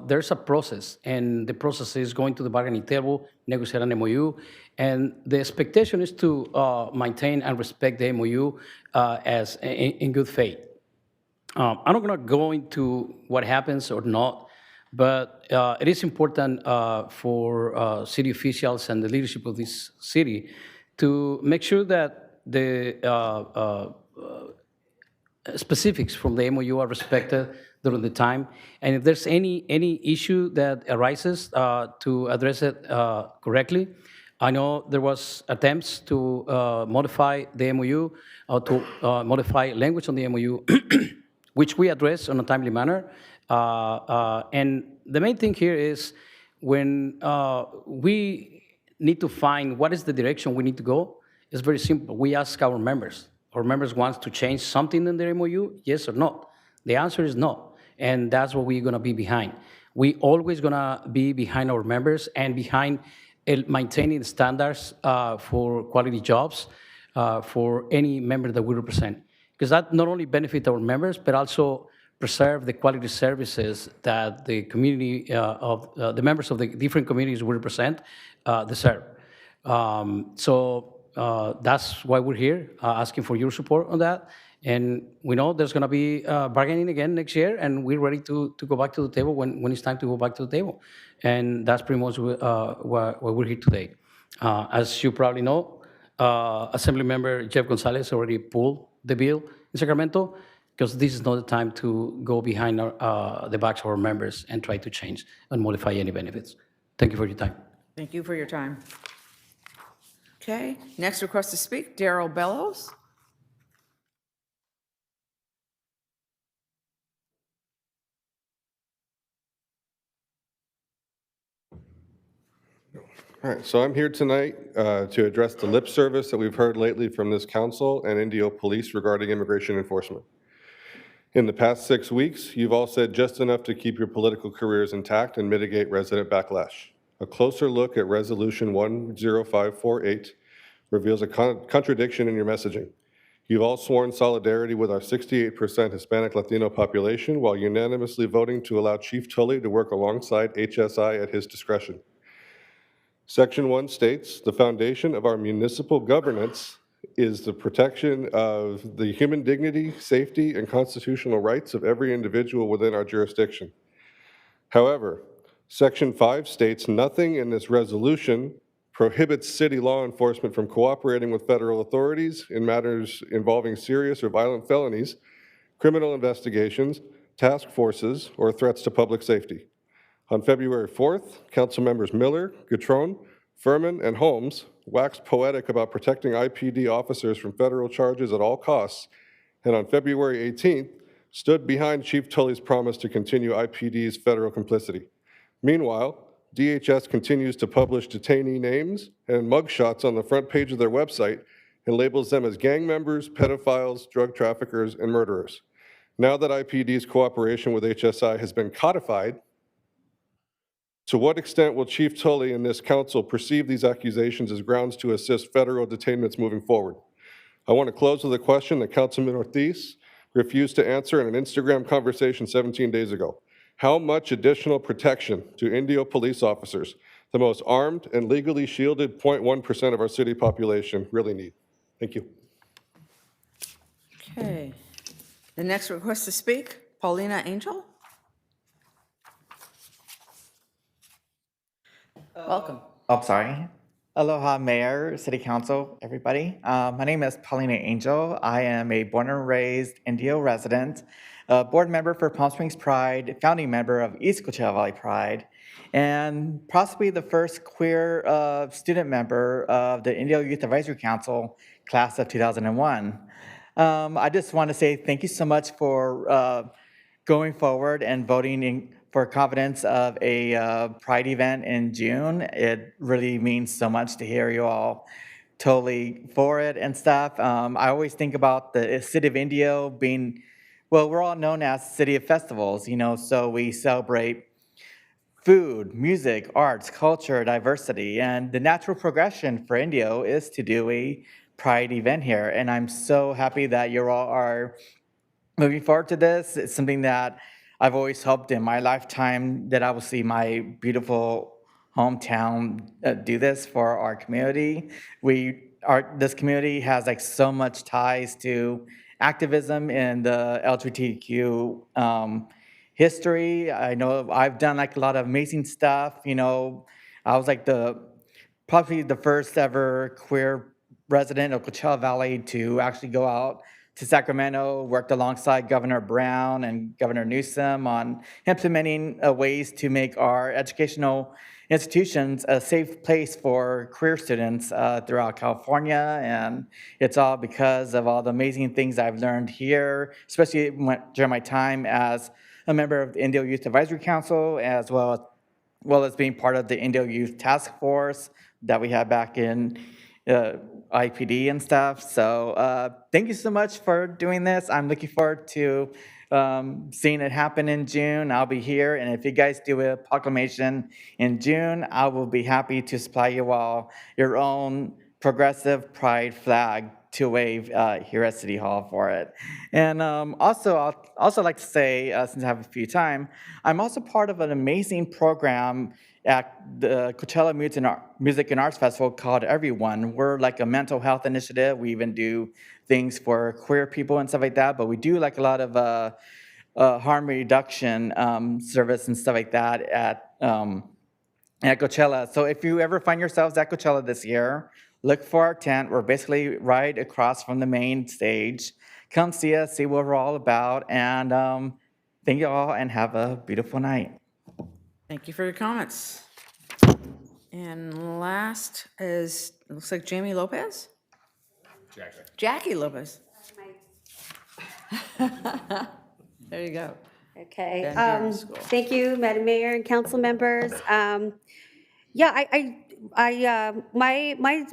there's a process, and the process is going to the bargaining table, negotiate an MOU, and the expectation is to maintain and respect the MOU as in good faith. I'm not going to go into what happens or not, but it is important for city officials and the leadership of this city to make sure that the specifics from the MOU are respected during the time. And if there's any issue that arises, to address it correctly. I know there was attempts to modify the MOU or to modify language on the MOU, which we address in a timely manner. And the main thing here is when we need to find what is the direction we need to go, it's very simple. We ask our members. Our members want to change something in their MOU, yes or no? The answer is no, and that's what we're going to be behind. We always going to be behind our members and behind maintaining standards for quality jobs for any member that we represent. Because that not only benefits our members, but also preserve the quality services that the community of the members of the different communities we represent deserve. That's why we're here, asking for your support on that. And we know there's going to be bargaining again next year, and we're ready to go back to the table when it's time to go back to the table. And that's pretty much why we're here today. As you probably know, Assemblymember Jeff Gonzalez already pulled the bill in Sacramento, because this is not the time to go behind the backs of our members and try to change and modify any benefits. Thank you for your time. Thank you for your time. Okay, next request to speak, Darrell Bellows. All right, so I'm here tonight to address the lip service that we've heard lately from this council and Indio Police regarding immigration enforcement. In the past 6 weeks, you've all said just enough to keep your political careers intact and mitigate resident backlash. A closer look at Resolution 10548 reveals a contradiction in your messaging. You've all sworn solidarity with our 68% Hispanic Latino population while unanimously voting to allow Chief Tully to work alongside HSI at his discretion. Section 1 states, the foundation of our municipal governance is the protection of the human dignity, safety, and constitutional rights of every individual within our jurisdiction. However, Section 5 states nothing in this resolution prohibits city law enforcement from cooperating with federal authorities in matters involving serious or violent felonies, criminal investigations, task forces, or threats to public safety. On February 4th, Council members Miller, Gatron, Furman, and Holmes waxed poetic about protecting IPD officers from federal charges at all costs, and on February 18th, stood behind Chief Tully's promise to continue IPD's federal complicity. Meanwhile, DHS continues to publish detainee names and mugshots on the front page of their website and labels them as gang members, pedophiles, drug traffickers, and murderers. Now that IPD's cooperation with HSI has been codified, to what extent will Chief Tully and this council perceive these accusations as grounds to assist federal detainments moving forward? I want to close with a question that Councilman Ortiz refused to answer in an Instagram conversation 17 days ago. How much additional protection do Indio police officers, the most armed and legally shielded 0.1% of our city population, really need? Thank you. Okay, the next request to speak, Paulina Angel. Welcome. Oh, sorry. Aloha, Mayor, City Council, everybody. My name is Paulina Angel. I am a born and raised Indio resident, a board member for Palm Springs Pride, founding member of East Coachella Valley Pride, and possibly the first queer student member of the Indio Youth Advisory Council class of 2001. I just want to say thank you so much for going forward and voting for confidence of a Pride event in June. It really means so much to hear you all totally for it and stuff. I always think about the city of Indio being, well, we're all known as City of Festivals, you know, so we celebrate food, music, arts, culture, diversity, and the natural progression for Indio is to do a Pride event here. And I'm so happy that you all are moving forward to this. It's something that I've always hoped in my lifetime that I will see my beautiful hometown do this for our community. This community has like so much ties to activism in the LGBTQ history. I know I've done like a lot of amazing stuff. You know, I was like probably the first ever queer resident of Coachella Valley to actually go out to Sacramento, worked alongside Governor Brown and Governor Newsom on implementing ways to make our educational institutions a safe place for queer students throughout California. And it's all because of all the amazing things I've learned here, especially during my time as a member of the Indio Youth Advisory Council, as well as being part of the Indio Youth Task Force that we had back in IPD and stuff. So thank you so much for doing this. I'm looking forward to seeing it happen in June. I'll be here, and if you guys do a proclamation in June, I will be happy to supply you all your own progressive Pride flag to wave here at City Hall for it. And also, I'll also like to say, since I have a few time, I'm also part of an amazing program at the Coachella Music and Arts Festival called Everyone. We're like a mental health initiative. We even do things for queer people and stuff like that, but we do like a lot of harm reduction service and stuff like that at Coachella. So if you ever find yourselves at Coachella this year, look for our tent. We're basically right across from the main stage. Come see us, see what we're all about, and thank you all, and have a beautiful night. Thank you for your comments. And last is, it looks like Jamie Lopez? Jackie Lopez. There you go. Okay. Van Buren School. Thank you, Madam Mayor and council members. Yeah, my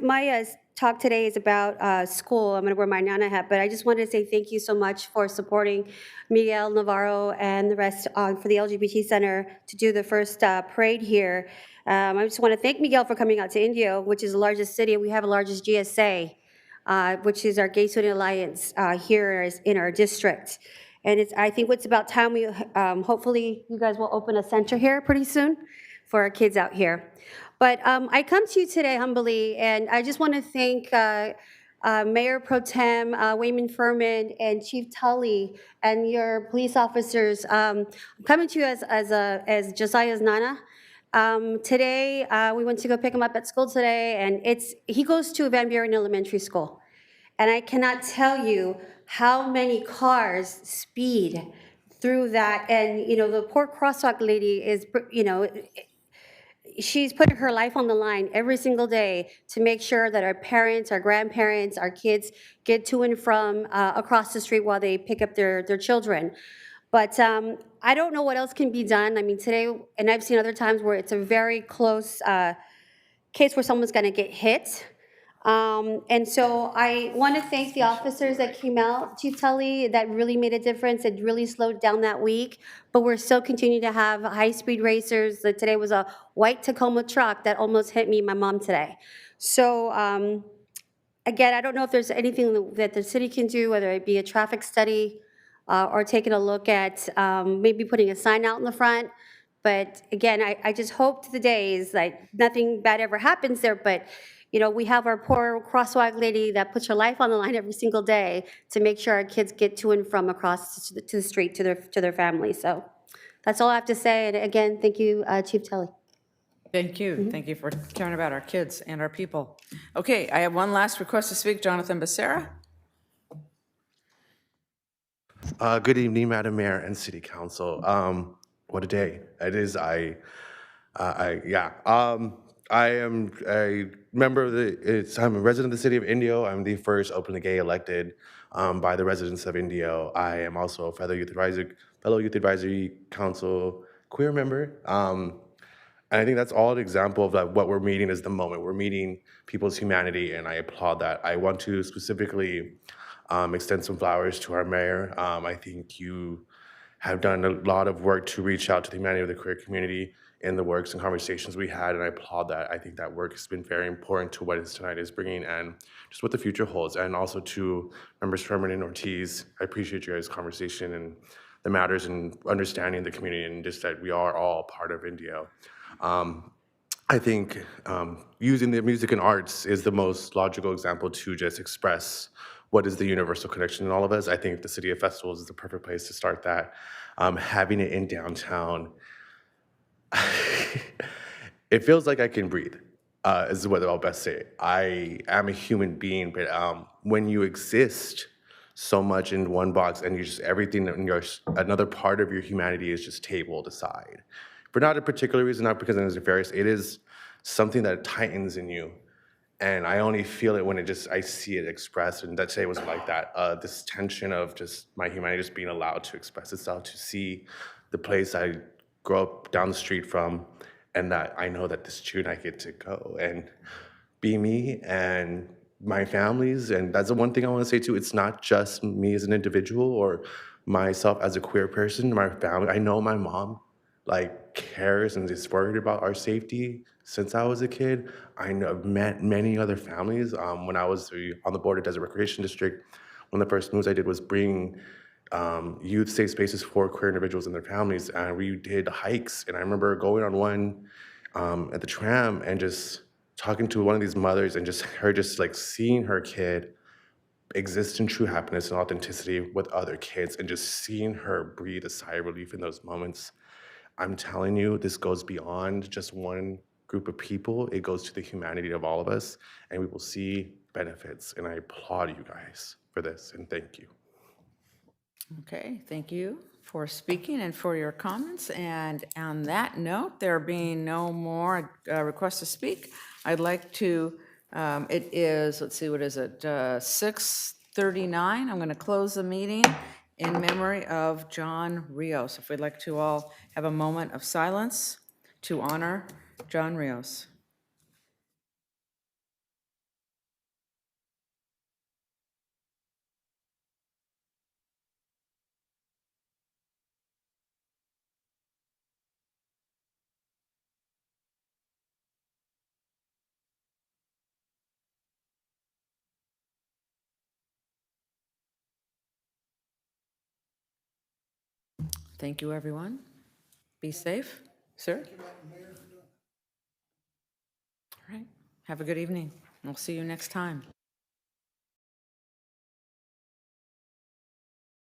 talk today is about school. I'm going to wear my Nana hat, but I just wanted to say thank you so much for supporting Miguel Navarro and the rest for the LGBT Center to do the first parade here. I just want to thank Miguel for coming out to Indio, which is the largest city. We have the largest GSA, which is our Gay Student Alliance here in our district. And I think it's about time we, hopefully you guys will open a center here pretty soon for our kids out here. But I come to you today humbly, and I just want to thank Mayor Pro Tem Wayman Furman and Chief Tully and your police officers. I'm coming to you as Josiah's Nana. Today, we went to go pick him up at school today, and he goes to Van Buren Elementary School. And I cannot tell you how many cars speed through that. And, the poor crosswalk lady is, she's putting her life on the line every single day to make sure that our parents, our grandparents, our kids get to and from across the street while they pick up their children. But I don't know what else can be done. I mean, today, and I've seen other times where it's a very close case where someone's going to get hit. And so I want to thank the officers that came out, Chief Tully, that really made a difference. It really slowed down that week, but we're still continuing to have high-speed racers. Like today was a white Tacoma truck that almost hit me and my mom today. So again, I don't know if there's anything that the city can do, whether it be a traffic study or taking a look at maybe putting a sign out in the front. But again, I just hope to the days like nothing bad ever happens there, but we have our poor crosswalk lady that puts her life on the line every single day to make sure our kids get to and from across to the street to their family. So that's all I have to say. And again, thank you, Chief Tully. Thank you. Thank you for caring about our kids and our people. Okay, I have one last request to speak, Jonathan Becerra. Good evening, Madam Mayor and City Council. What a day it is. I am a member of I'm a resident of the city of Indio. I'm the first openly gay elected by the residents of Indio. I am also a fellow Youth Advisory Council queer member. And I think that's all an example of like what we're meeting is the moment. We're meeting people's humanity, and I applaud that. I want to specifically extend some flowers to our mayor. I think you have done a lot of work to reach out to the humanity of the queer community in the works and conversations we had, and I applaud that. I think that work has been very important to what tonight is bringing and just what the future holds. And also to members Furman and Ortiz, I appreciate your guys' conversation and the matters and understanding the community and just that we are all part of Indio. I think using the music and arts is the most logical example to just express what is the universal connection in all of us. I think the City of Festivals is the perfect place to start that. Having it in downtown, it feels like I can breathe, is what I'll best say. I am a human being, but when you exist so much in one box and you just everything in another part of your humanity is just tabled aside. For not a particular reason, not because it is nefarious, it is something that tightens in you. And I only feel it when I see it expressed, and that today wasn't like that. This tension of just my humanity just being allowed to express itself, to see the place I grew up down the street from, and that I know that this June I get to go and be me and my families. And that's the one thing I want to say too. It's not just me as an individual or myself as a queer person, my family. I know my mom like cares and is worried about our safety since I was a kid. I know I've met many other families. When I was on the board of Desert Recreation District, one of the first moves I did was bring youth safe spaces for queer individuals and their families, and we did hikes. And I remember going on one at the tram and just talking to one of these mothers and just her just like seeing her kid exist in true happiness and authenticity with other kids and just seeing her breathe a sigh of relief in those moments. I'm telling you, this goes beyond just one group of people. It goes to the humanity of all of us, and we will see benefits. And I applaud you guys for this, and thank you. Okay, thank you for speaking and for your comments. And on that note, there being no more requests to speak, I'd like to, it is, let's see, what is it, 6:39. I'm going to close the meeting in memory of John Rios. If we'd like to all have a moment of silence to honor John Rios. Thank you, everyone. Be safe. Sir? All right. Have a good evening. We'll see you next time.